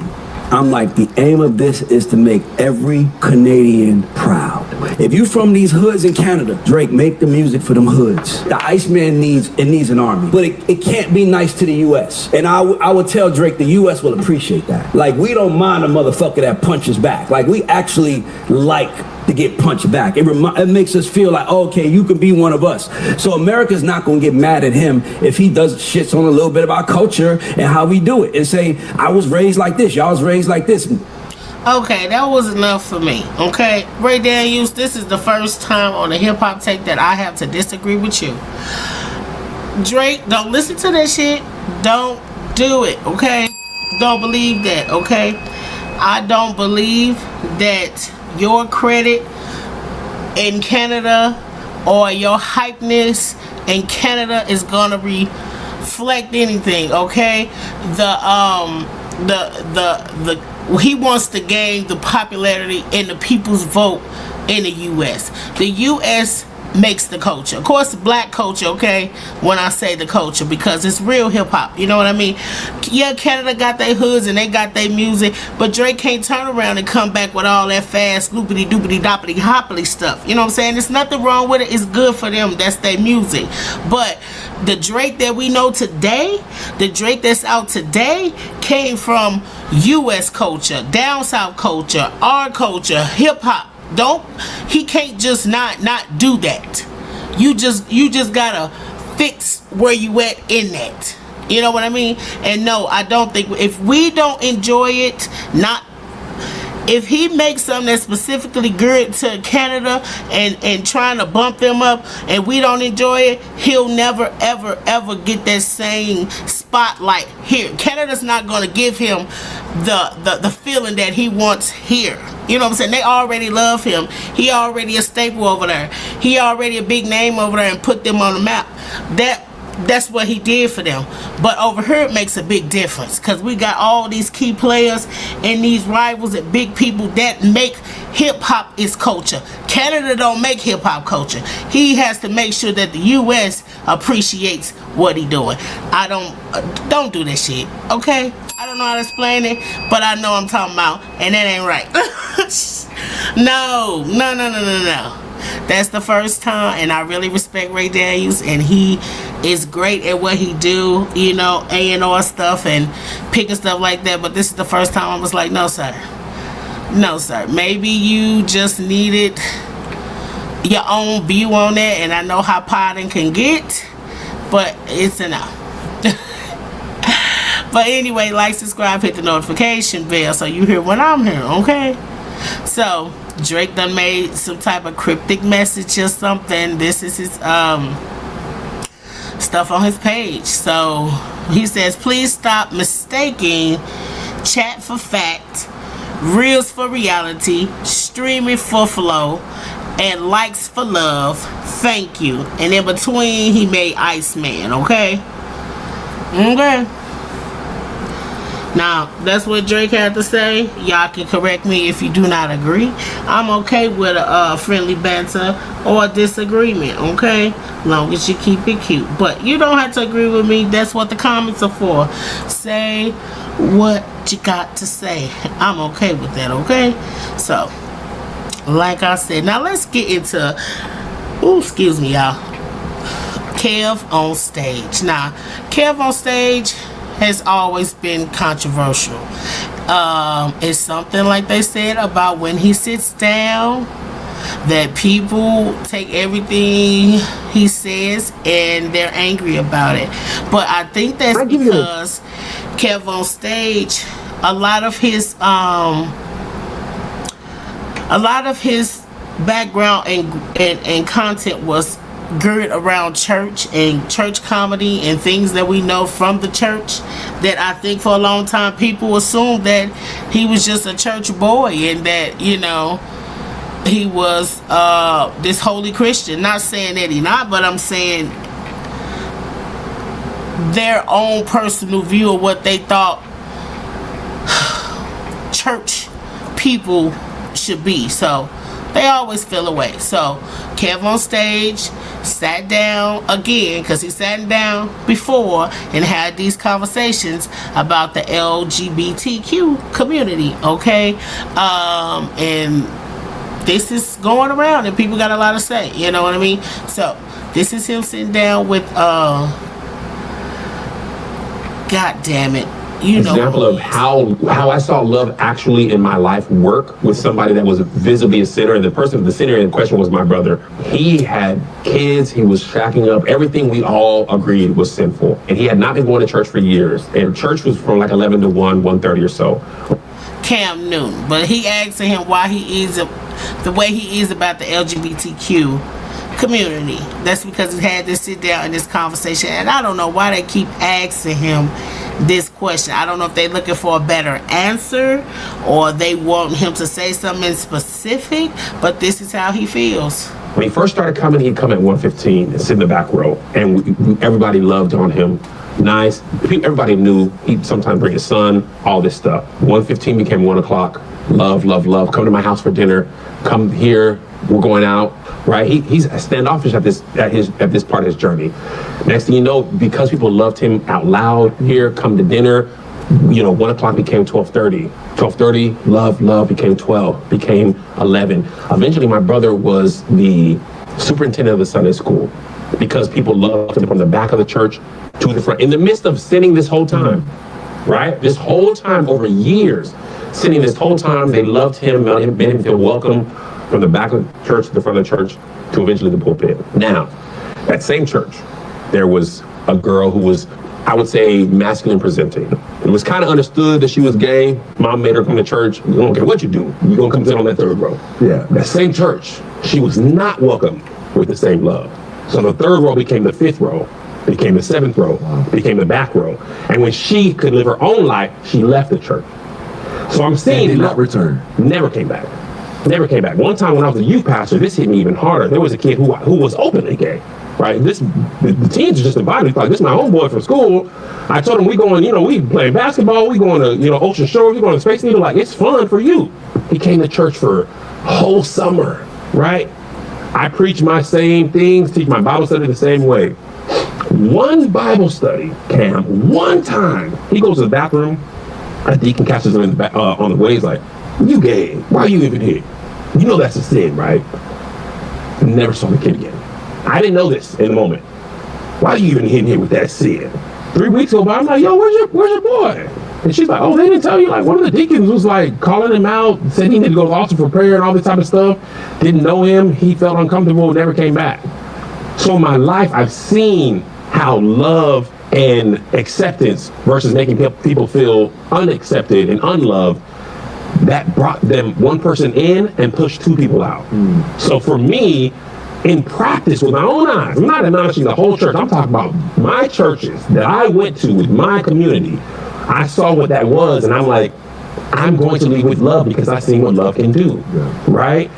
I'm like, the aim of this is to make every Canadian proud. If you from these hoods in Canada, Drake, make the music for them hoods. The Iceman needs an army, but it can't be nice to the U.S. And I would tell Drake the U.S. will appreciate that. Like, we don't mind a motherfucker that punches back. Like, we actually like to get punched back. It makes us feel like, oh, okay, you can be one of us. So America's not gonna get mad at him if he does shits on a little bit of our culture and how we do it and say, I was raised like this, y'all was raised like this. Okay, that was enough for me, okay? Ray Daniels, this is the first time on the hip-hop take that I have to disagree with you. Drake, don't listen to that shit. Don't do it, okay? Don't believe that, okay? I don't believe that your credit in Canada or your hypeness in Canada is gonna reflect anything, okay? He wants to gain the popularity and the people's vote in the U.S. The U.S. makes the culture. Of course, black culture, okay, when I say the culture, because it's real hip-hop, you know what I mean? Yeah, Canada got their hoods and they got their music, but Drake can't turn around and come back with all that fast, loopity-doopity-doppity-hoppity stuff. You know what I'm saying? There's nothing wrong with it. It's good for them. That's their music. But the Drake that we know today, the Drake that's out today, came from U.S. culture, down south culture, our culture, hip-hop. He can't just not do that. You just gotta fix where you at in that. You know what I mean? And no, I don't think, if we don't enjoy it, if he makes something that's specifically geared to Canada and trying to bump them up and we don't enjoy it, he'll never ever get that same spotlight here. Canada's not going to give him the feeling that he wants here. You know what I'm saying? They already love him. He already a staple over there. He already a big name over there and put them on the map. That's what he did for them. But over here it makes a big difference because we got all these key players and these rivals and big people that make hip-hop its culture. Canada don't make hip-hop culture. He has to make sure that the U.S. appreciates what he doing. Don't do that shit, okay? I don't know how to explain it, but I know I'm talking about, and that ain't right. No. That's the first time, and I really respect Ray Daniels, and he is great at what he do, you know, A&R stuff and picking stuff like that. But this is the first time I was like, no sir, maybe you just needed your own view on that, and I know how potting can get, but it's enough. But anyway, like, subscribe, hit the notification bell so you hear when I'm here, okay? So Drake done made some type of cryptic message or something. This is his stuff on his page. So he says, please stop mistaking chat for fact, reels for reality, streaming for flow, and likes for love. Thank you. And in between he made Iceman, okay? Now, that's what Drake had to say. Y'all can correct me if you do not agree. I'm okay with a friendly banter or a disagreement, okay? Long as you keep it cute. But you don't have to agree with me. That's what the comments are for. Say what you got to say. I'm okay with that, okay? So, like I said, now let's get into, excuse me, y'all. KevOnStage. Now, KevOnStage has always been controversial. It's something like they said about when he sits down, that people take everything he says and they're angry about it. But I think that's because KevOnStage, a lot of his background and content was geared around church and church comedy and things that we know from the church, that I think for a long time people assumed that he was just a church boy and that, you know, he was this holy Christian. Not saying that he not, but I'm saying their own personal view of what they thought church people should be. So they always feel away. So KevOnStage sat down again, because he sat down before and had these conversations about the LGBTQ community, okay? And this is going around and people got a lot to say, you know what I mean? So this is him sitting down with God damn it, you know, example of how I saw love actually in my life work with somebody that was visibly a sinner. And the sinner in question was my brother. He had kids, he was shacking up, everything we all agreed was sinful. And he had not been going to church for years. And church was from like 11 to 1:30 or so. Cam Newton, but he asked him why he is the way he is about the LGBTQ community. That's because he had to sit down in this conversation, and I don't know why they keep asking him this question. I don't know if they're looking for a better answer or they want him to say something specific, but this is how he feels. When he first started coming, he'd come at 1:15 and sit in the back row, and everybody loved on him. Nice. Everybody knew he'd sometimes bring his son, all this stuff. 1:15 became 1 o'clock. Love, love, love. Come to my house for dinner. Come here. We're going out. Right? He's standoffish at this part of his journey. Next thing you know, because people loved him out loud, here, come to dinner. You know, 1 o'clock became 12:30. 12:30, love became 12, became 11. Eventually, my brother was the superintendent of the Sunday school because people loved him from the back of the church to the front. In the midst of sitting this whole time, right? This whole time, over years, sitting this whole time, they loved him, made him feel welcome from the back of the church to the front of the church to eventually the pulpit. Now, that same church, there was a girl who was, I would say, masculine presenting. It was kind of understood that she was gay. Mom made her come to church. You don't care what you do. You're going to come sit on that third row. Yeah. That same church, she was not welcome with the same love. So the third row became the fifth row, became the seventh row, became the back row. And when she could live her own life, she left the church. So I'm saying, did not return. Never came back. Never came back. One time when I was a youth pastor, this hit me even harder. There was a kid who was openly gay, right? The teens just invited me. Like, this is my homeboy from school. I told him we playing basketball, we going to, Ocean Shore, we going to Space Needle. Like, it's fun for you. He came to church for a whole summer, right? I preach my same things, teach my Bible study the same way. One Bible study, Cam, one time, he goes to the bathroom, a deacon catches him in the back, on the way. He's like, you gay, why are you even here? You know that's a sin, right? Never saw the kid again. I didn't know this in the moment. Why are you even in here with that sin? 3 weeks go by, I'm like, yo, where's your boy? And she's like, oh, they didn't tell you? Like, one of the deacons was like calling him out, said he needed to go to the altar for prayer and all this type of stuff. Didn't know him, he felt uncomfortable, never came back. So in my life, I've seen how love and acceptance versus making people feel unaccepted and unloved, that brought them one person in and pushed two people out. So for me, in practice with my own eyes, I'm not admonishing the whole church, I'm talking about my churches that I went to with my community. I saw what that was and I'm like, I'm going to lead with love because I've seen what love can do, right?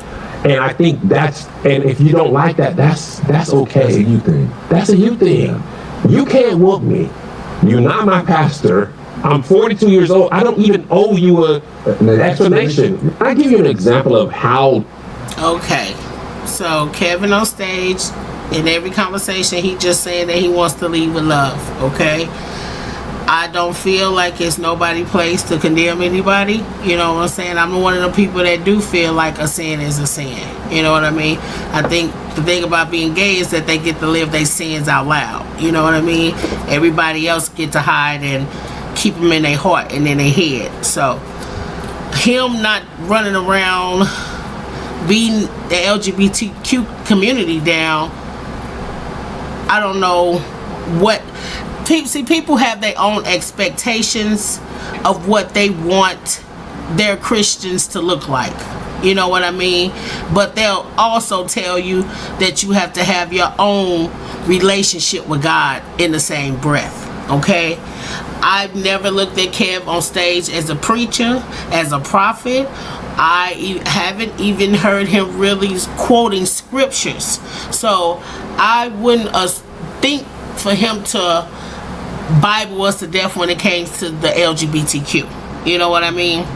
And I think and if you don't like that, that's okay. That's a you thing. That's a you thing. Yeah. You can't whoop me. You're not my pastor. I'm 42 years old. I don't even owe you an explanation. I give you an example of how. Okay, so KevOnStage, in every conversation, he just saying that he wants to lead with love. Okay, I don't feel like it's nobody's place to condemn anybody. You know what I'm saying? I'm one of the people that do feel like a sin is a sin. You know what I mean? I think the thing about being gay is that they get to live their sins out loud. You know what I mean? Everybody else get to hide and keep them in their heart and in their head. So him not running around beating the LGBTQ community down, I don't know what. people have their own expectations of what they want their Christians to look like. You know what I mean? But they'll also tell you that you have to have your own relationship with God in the same breath. Okay? I've never looked at KevOnStage as a preacher, as a prophet. I haven't even heard him really quoting scriptures. So I wouldn't think for him to Bible us to death when it came to the LGBTQ. You know what I mean?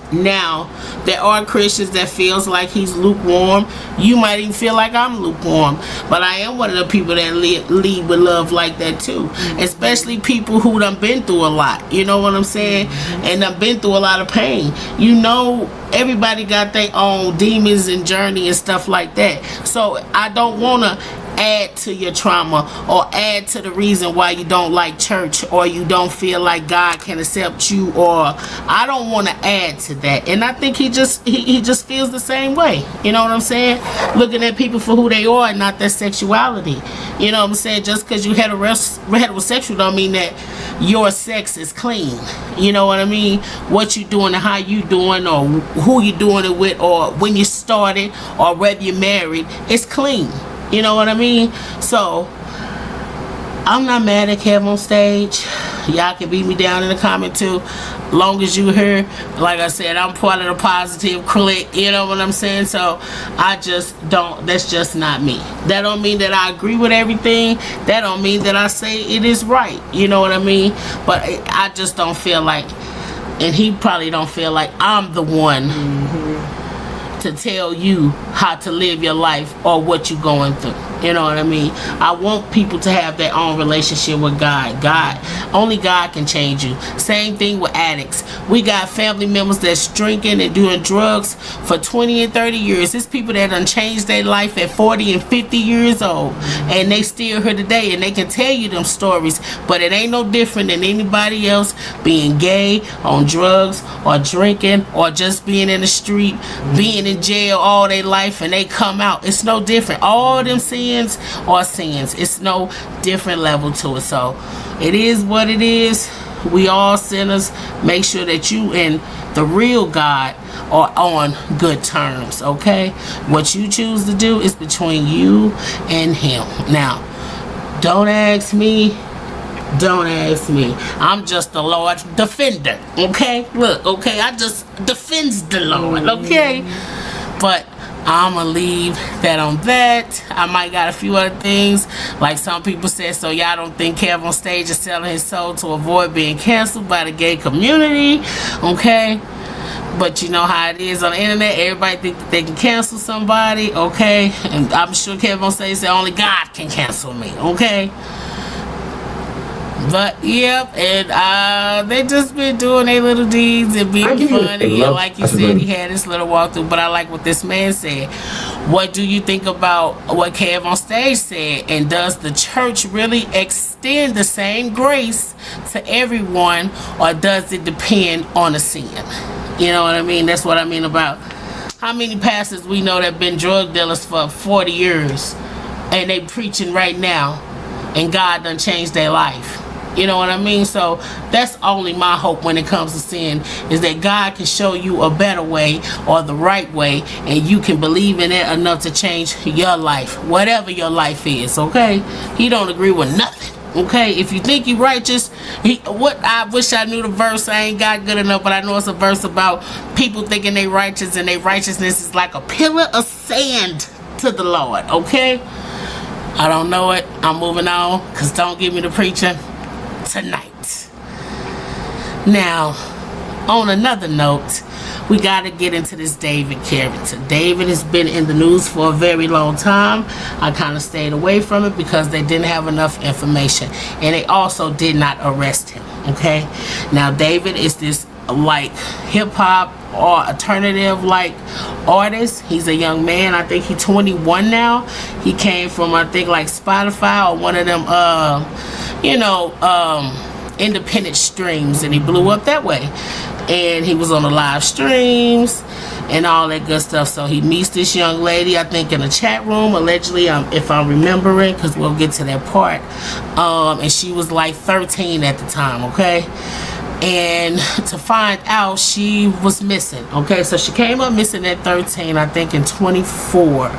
Now, there are Christians that feels like he's lukewarm. You might even feel like I'm lukewarm. But I am one of the people that lead with love like that too. Especially people who done been through a lot. You know what I'm saying? And done been through a lot of pain. You know, everybody got their own demons and journey and stuff like that. So I don't want to add to your trauma or add to the reason why you don't like church or you don't feel like God can accept you, or I don't want to add to that. And I think he just feels the same way. You know what I'm saying? Looking at people for who they are and not their sexuality. You know what I'm saying? Just because you heterosexual don't mean that your sex is clean. You know what I mean? What you doing and how you doing, or who you doing it with, or when you started, or whether you're married, it's clean. You know what I mean? So I'm not mad at KevOnStage. Y'all can beat me down in the comment too. Long as you hear, like I said, I'm part of the positive clique. You know what I'm saying? So I just don't, that's just not me. That don't mean that I agree with everything. That don't mean that I say it is right. You know what I mean? But I just don't feel like, and he probably don't feel like I'm the one to tell you how to live your life or what you're going through. You know what I mean? I want people to have their own relationship with God. Only God can change you. Same thing with addicts. We got family members that's drinking and doing drugs for 20 and 30 years. It's people that done changed their life at 40 and 50 years old, and they still here today, and they can tell you them stories, but it ain't no different than anybody else being gay, on drugs, or drinking, or just being in the street, being in jail all their life, and they come out. It's no different. All them sins are sins. It's no different level to it. So it is what it is. We all sinners. Make sure that you and the real God are on good terms. Okay? What you choose to do is between you and him. Now, don't ask me. Don't ask me. I'm just the Lord's defender. Okay? Look, okay? I just defends the Lord. Okay? But I'ma leave that on that. I might got a few other things, like some people said, so y'all don't think KevOnStage is selling his soul to avoid being canceled by the gay community. Okay? But you know how it is on the internet. Everybody think that they can cancel somebody. Okay? And I'm sure KevOnStage said only God can cancel me. Okay? But yep, and they just been doing their little deeds and being funny. And like you said, he had his little walkthrough. But I like what this man said. What do you think about what KevOnStage said? And does the church really extend the same grace to everyone, or does it depend on the sin? You know what I mean? That's what I mean about how many pastors we know that been drug dealers for 40 years, and they preaching right now, and God done changed their life. You know what I mean? So that's only my hope when it comes to sin, is that God can show you a better way or the right way, and you can believe in it enough to change your life, whatever your life is. Okay? He don't agree with nothing. Okay? If you think you righteous, I wish I knew the verse. I ain't got good enough, but I know it's a verse about people thinking they righteous, and their righteousness is like a pillar of sand to the Lord. Okay? I don't know it. I'm moving on, because don't give me the preaching tonight. Now, on another note, we got to get into this David character. David has been in the news for a very long time. I kind of stayed away from it because they didn't have enough information, and they also did not arrest him. Okay, now David is this like hip-hop or alternative like artist. He's a young man. I think he's 21 now. He came from, I think, like Spotify or one of them independent streams, and he blew up that way. and he was on the live streams and all that good stuff. So he meets this young lady, I think in a chat room, allegedly, if I'm remembering, because we'll get to that part. And she was like 13 at the time, okay? And to find out, she was missing, okay? So she came up missing at 13, I think in 24.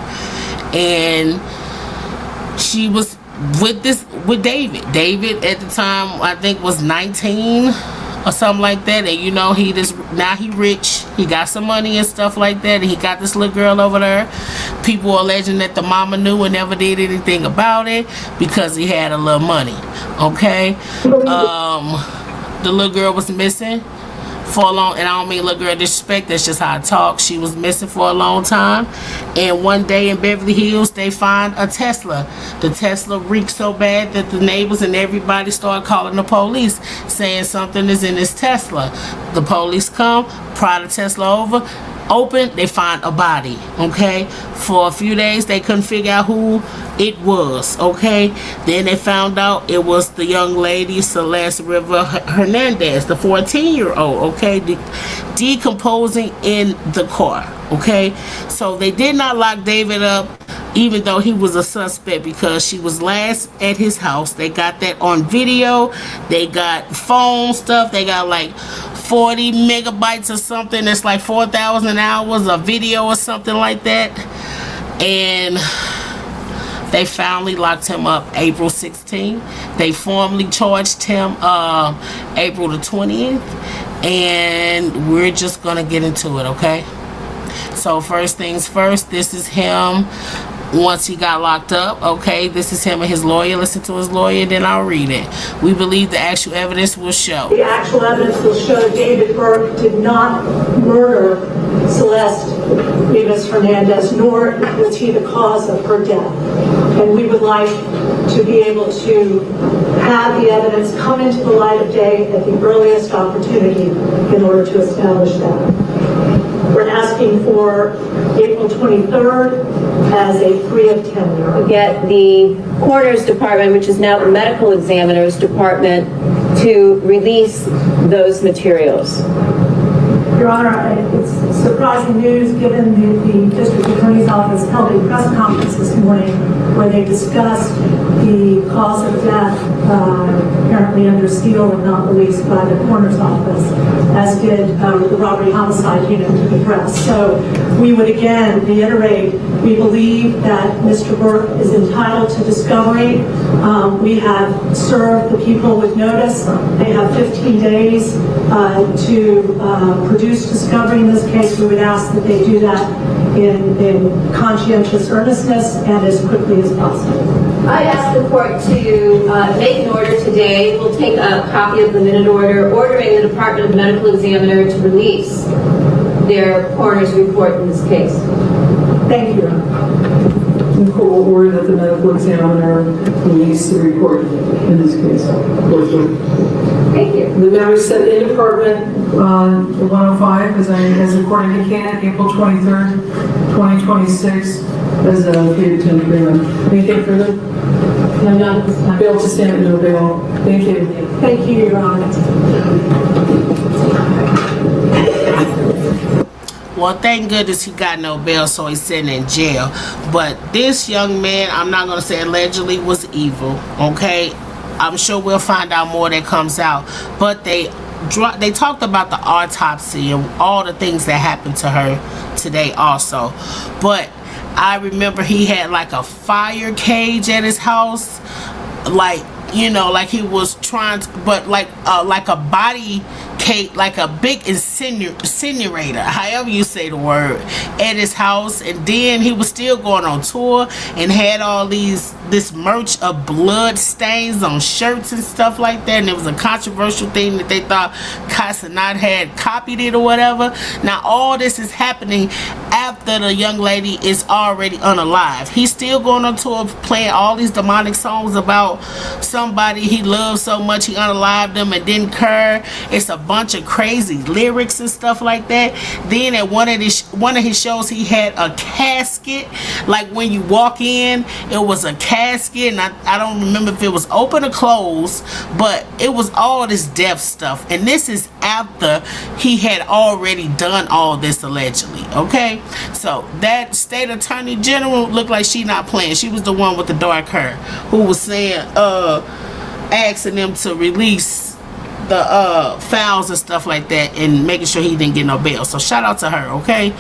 And she was with David. David at the time, I think, was 19 or something like that. And you know, now he rich, he got some money and stuff like that, and he got this little girl over there. People are alleging that the mama knew and never did anything about it because he had a little money, okay? The little girl was missing for a long, and I don't mean little girl disrespect, that's just how I talk. She was missing for a long time, and one day in Beverly Hills they find a Tesla. The Tesla reeked so bad that the neighbors and everybody started calling the police, saying something is in this Tesla. The police come, pry the Tesla open, they find a body, okay? For a few days they couldn't figure out who it was, okay? Then they found out it was the young lady Celeste River Hernandez, the 14-year-old, okay? Decomposing in the car, okay? So they did not lock David up, even though he was a suspect, because she was last at his house. They got that on video. They got phone stuff. They got like 40 megabytes or something. It's like 4,000 hours of video or something like that. And they finally locked him up April 16th. They formally charged him April the 20th. And we're just going to get into it, okay? So first things first, this is him once he got locked up, okay? This is him and his lawyer. Listen to his lawyer, then I'll read it. We believe the actual evidence will show. The actual evidence will show David Burke did not murder Celeste Rivas Hernandez, nor was he the cause of her death. And we would like to be able to have the evidence come into the light of day at the earliest opportunity in order to establish that. We're asking for April 23rd as a free of tenure. Get the coroner's department, which is now the medical examiner's department, to release those materials. Your Honor, it's surprising news given the district attorney's office held a press conference this morning where they discussed the cause of death, apparently under seal and not released by the coroner's office, as did the robbery homicide unit to the press. So we would again reiterate, we believe that Mr. Burke is entitled to discovery. We have served the people with notice. They have 15 days to produce discovery in this case. We would ask that they do that in conscientious earnestness and as quickly as possible. I ask the court to make an order today. We'll take a copy of the minute order ordering the Department of Medical Examiner to release their coroner's report in this case. Thank you, Your Honor. The court will order that the medical examiner release the report in this case. Thank you. The matter is set in department 105 as a court indicated, April 23rd, 2026, as a free to agreement. Anything further? No, not at this time. Bail to stand and no bail. Thank you. Thank you, Your Honor. Well, thank goodness he got no bail, so he's sitting in jail. But this young man, I'm not going to say allegedly, was evil, okay? I'm sure we'll find out more that comes out. But they talked about the autopsy and all the things that happened to her today also. But I remember he had like a fire cage at his house, like, you know, like he was trying to, but like a body cake, like a big incinerator, however you say the word, at his house. And then he was still going on tour and had all this merch of blood stains on shirts and stuff like that. And it was a controversial thing that they thought Casanat had copied it or whatever. Now all this is happening after the young lady is already unalive. He's still going on tour playing all these demonic songs about somebody he loved so much he unalived them and didn't care. It's a bunch of crazy lyrics and stuff like that. Then at one of his shows, he had a casket. Like when you walk in, it was a casket, and I don't remember if it was open or closed, but it was all this death stuff. And this is after he had already done all this allegedly. Okay, so that state attorney general looked like she not playing. She was the one with the dark hair who was saying, asking them to release the files and stuff like that, and making sure he didn't get no bail. So shout out to her. Okay,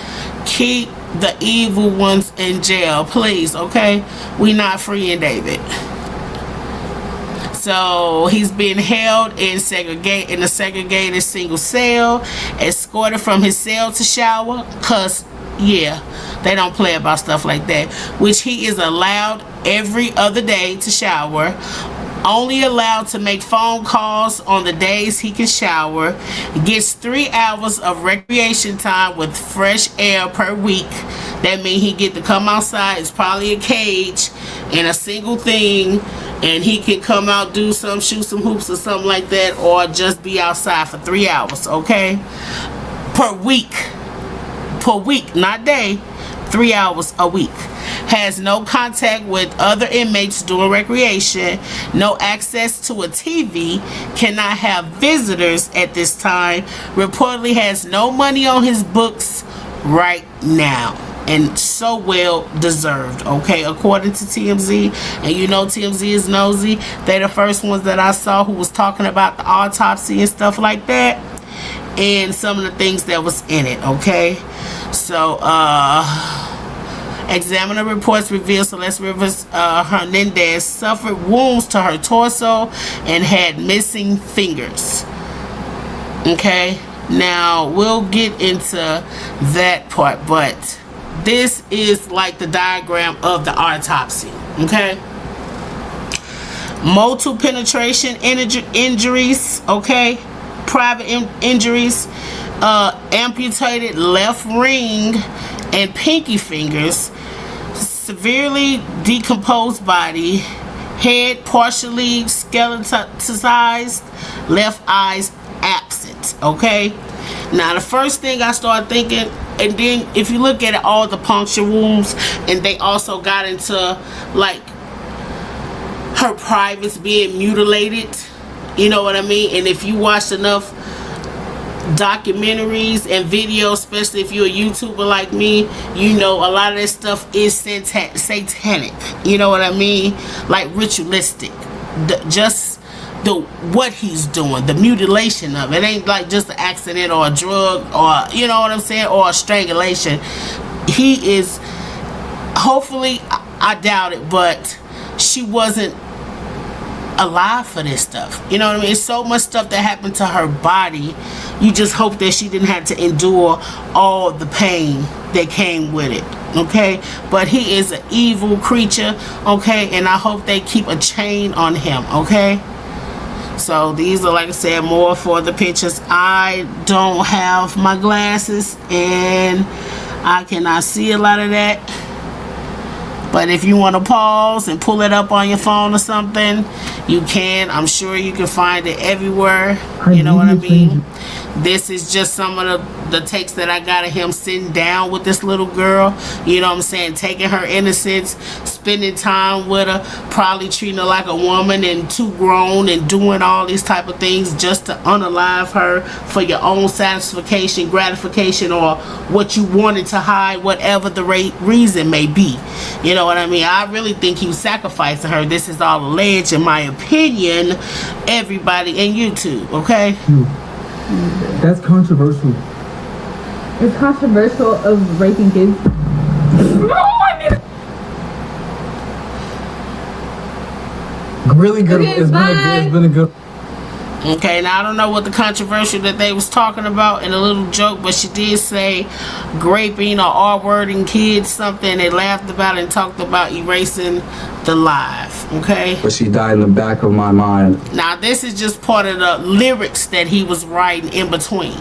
keep the evil ones in jail, please. Okay, we not freeing David. So he's being held in a segregated single cell, escorted from his cell to shower, cause yeah, they don't play about stuff like that, which he is allowed every other day to shower, only allowed to make phone calls on the days he can shower, gets 3 hours of recreation time with fresh air per week. That means he get to come outside. It's probably a cage and a single thing, and he can come out, do some, shoot some hoops or something like that, or just be outside for 3 hours, okay? Per week, not day. 3 hours a week. Has no contact with other inmates during recreation, no access to a TV, cannot have visitors at this time, reportedly has no money on his books right now, and so well deserved, okay, according to TMZ. And you know TMZ is nosy. They're the first ones that I saw who was talking about the autopsy and stuff like that, and some of the things that was in it, okay? So examiner reports reveal Celeste Rivers Hernandez suffered wounds to her torso and had missing fingers. Okay, now we'll get into that part, but this is like the diagram of the autopsy. Okay, multiple penetration injuries, okay, private injuries, amputated left ring and pinky fingers, severely decomposed body, head partially skeletonized, left eyes absent. Okay, now the first thing I started thinking, and then if you look at it, all the puncture wounds, and they also got into like her privates being mutilated, you know what I mean? And if you watched enough documentaries and videos, especially if you're a YouTuber like me, you know a lot of this stuff is satanic, you know what I mean, like ritualistic. What he's doing, the mutilation of it ain't like just an accident or a drug, or you know what I'm saying, or a strangulation. He is, hopefully, I doubt it, but she wasn't alive for this stuff, you know what I mean? It's so much stuff that happened to her body. You just hope that she didn't have to endure all the pain that came with it, okay? But he is an evil creature, okay? And I hope they keep a chain on him, okay? So these are, like I said, more for the pictures. I don't have my glasses and I cannot see a lot of that. But if you want to pause and pull it up on your phone or something, you can. I'm sure you can find it everywhere. You know what I mean? This is just some of the takes that I got of him sitting down with this little girl. You know what I'm saying? Taking her innocence, spending time with her, probably treating her like a woman and too grown, and doing all these type of things just to unalive her for your own satisfaction, gratification, or what you wanted to hide, whatever the reason may be. You know what I mean? I really think he was sacrificing her. This is all alleged, in my opinion. Everybody in YouTube, okay? That's controversial. It's controversial of raping kids. Really good. Okay, It's been a good. Okay, now I don't know what the controversial that they was talking about in a little joke, but she did say graping or R-wording kids, something they laughed about and talked about erasing the live, okay? But she died in the back of my mind. Now this is just part of the lyrics that he was writing in between.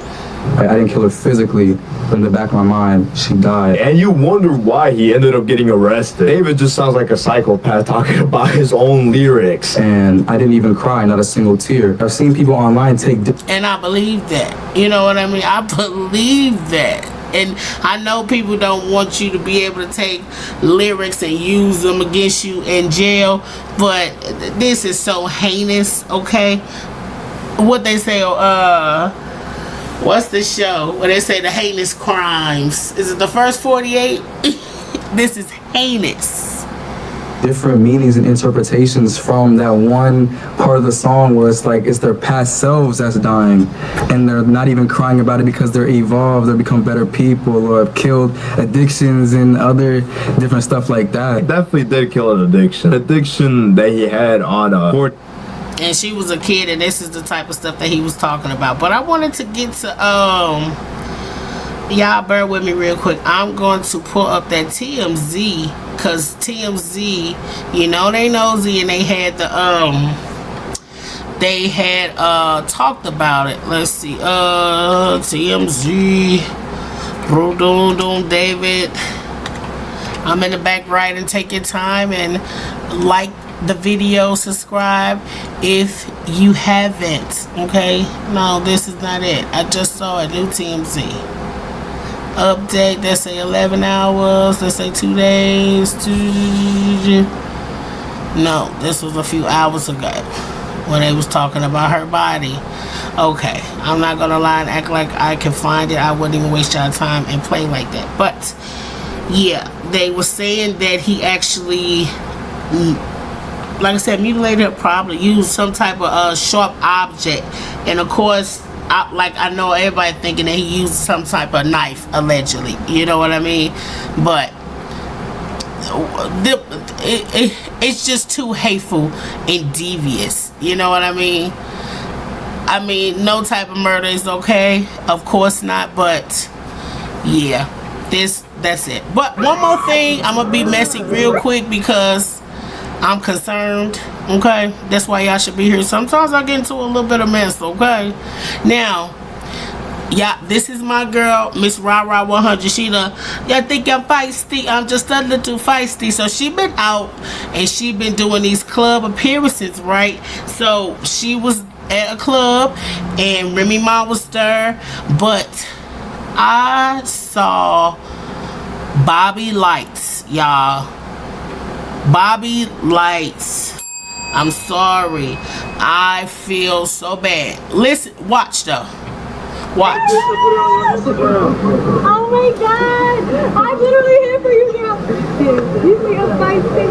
I didn't kill her physically. in the back of my mind, she died. And you wonder why he ended up getting arrested. David just sounds like a psychopath talking about his own lyrics. And I didn't even cry, not a single tear. I've seen people online take... And I believe that. You know what I mean? I believe that. And I know people don't want you to be able to take lyrics and use them against you in jail, but this is so heinous, okay? What they say, what's the show where they say the heinous crimes? Is it the first 48? This is heinous. Different meanings and interpretations from that one part of the song where it's like it's their past selves that's dying, and they're not even crying about it because they're evolved, they become better people, or have killed addictions and other different stuff like that. He definitely did kill an addiction that he had on a and she was a kid, and this is the type of stuff that he was talking about. But I wanted to get to y'all bear with me real quick. I'm going to pull up that TMZ, because TMZ, you know they nosy, and they had the talked about it. Let's see, TMZ, David. I'm in the back right, and take your time and like the video, subscribe if you haven't. Okay, no, this is not it. I just saw a new TMZ update. They say 11 hours. They say 2 days. No, this was a few hours ago when they was talking about her body. Okay, I'm not gonna lie and act like I can find it. I wouldn't even waste y'all time and play like that. But yeah, they were saying that he actually, like I said, mutilated her, probably used some type of sharp object, and of course, I know everybody thinking that he used some type of knife, allegedly. You know what I mean? But it's just too hateful and devious. You know what I mean? I mean, no type of murder is okay. Of course not. But yeah, that's it. But one more thing, I'm gonna be messy real quick because I'm concerned, okay? That's why y'all should be here. Sometimes I get into a little bit of mess, okay? Now, yeah, this is my girl, Miss Rah 100. She y'all think I'm feisty? I'm just a little feisty. So she been out and she been doing these club appearances, right? So she was at a club and Remy Ma was there, but I saw Bobby Lights, y'all. Bobby Lights. I'm sorry. I feel so bad. Listen, watch though. Watch. Oh my god! I'm literally here for you now. You think I'm feisty?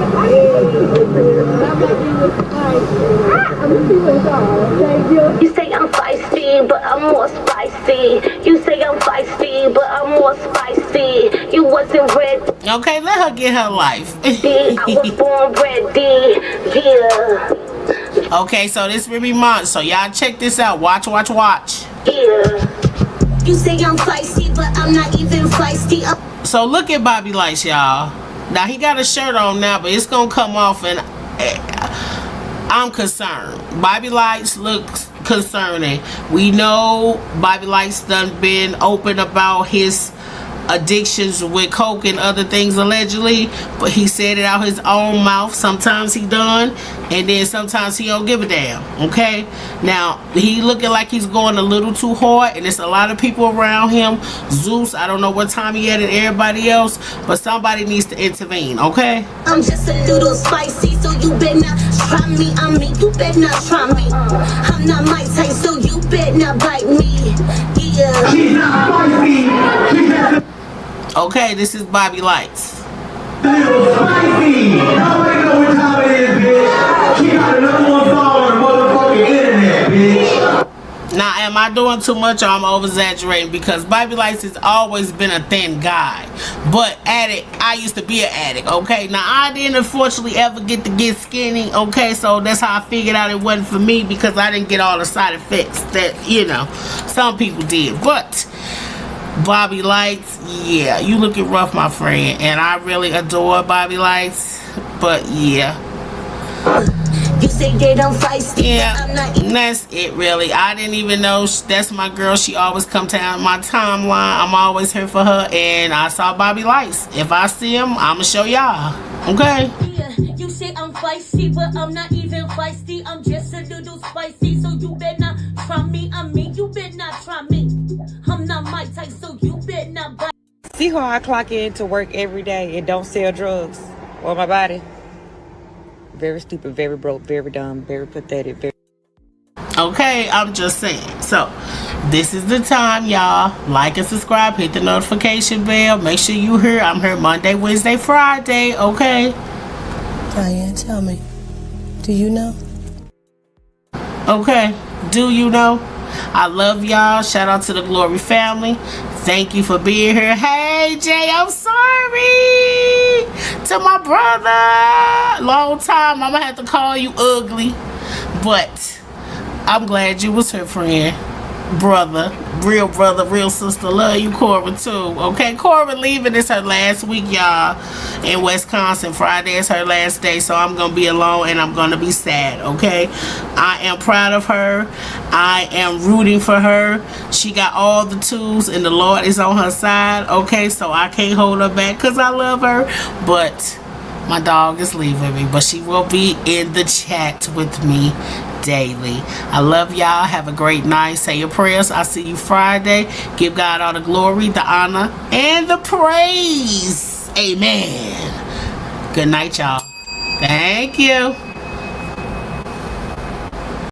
I'm feeling sorry. Thank you. You say I'm feisty, but I'm more spicy. You say I'm feisty, but I'm more spicy. You wasn't ready. Okay, let her get her life. I was born ready. Yeah. Okay, so this Remy Ma. So y'all check this out. Watch. Yeah. You say I'm feisty, but I'm not even feisty. So look at Bobby Lights, y'all. Now he got a shirt on now, but it's gonna come off, and I'm concerned. Bobby Lights looks concerning. We know Bobby Lights done been open about his addictions with coke and other things allegedly, but he said it out his own mouth. Sometimes he done, and then sometimes he don't give a damn. Okay, now he looking like he's going a little too hard, and there's a lot of people around him. Zeus, I don't know what time he at and everybody else, but somebody needs to intervene. Okay, I'm just a little spicy, so you better not try me. I mean, you better not try me. I'm not my type, so you better not bite me. Yeah. She's not spicy. Okay, this is Bobby Lights. Little spicy. Nobody know what time it is, bitch. She got the #1 song on the motherfucking internet, bitch. Now, am I doing too much or I'm over-exaggerating? Because Bobby Lights has always been a thin guy. But I used to be an addict, okay? Now, I didn't unfortunately ever get to get skinny, okay? So that's how I figured out it wasn't for me, because I didn't get all the side effects that, you know, some people did. But Bobby Lights, yeah, you looking rough, my friend, and I really adore Bobby Lights, but yeah. You say that I'm feisty. Yeah, I'm not. that's it really. I didn't even know that's my girl. She always come down my timeline. I'm always here for her. And I saw Bobby Lights. If I see him, I'ma show y'all. Okay. Yeah, you say I'm feisty, but I'm not even feisty. I'm just a little spicy, so you better not try me. I mean, you better not try me. I'm not my type, so you better not buy. See how I clock in to work every day and don't sell drugs or my body? Very stupid, very broke, very dumb, very pathetic, very... Okay, I'm just saying. So, this is the time, y'all. Like and subscribe. Hit the notification bell. Make sure you here. I'm here Monday, Wednesday, Friday. Okay? Diane, tell me. Do you know? Okay. Do you know? I love y'all. Shout out to the Glory family. Thank you for being here. Hey, Jay, I'm sorry. To my brother. Long time. I'm going to have to call you ugly. But I'm glad you was her friend. Brother, real sister. Love you, Cora, too. Okay, Cora leaving. It's her last week, y'all, in Wisconsin. Friday is her last day, so I'm gonna be alone and I'm gonna be sad. Okay, I am proud of her. I am rooting for her. She got all the tools and the Lord is on her side. Okay, so I can't hold her back because I love her, but my dog is leaving me, but she will be in the chat with me daily. I love y'all. Have a great night. Say your prayers. I'll see you Friday. Give God all the glory, the honor, and the praise. Amen. Good night, y'all. Thank you.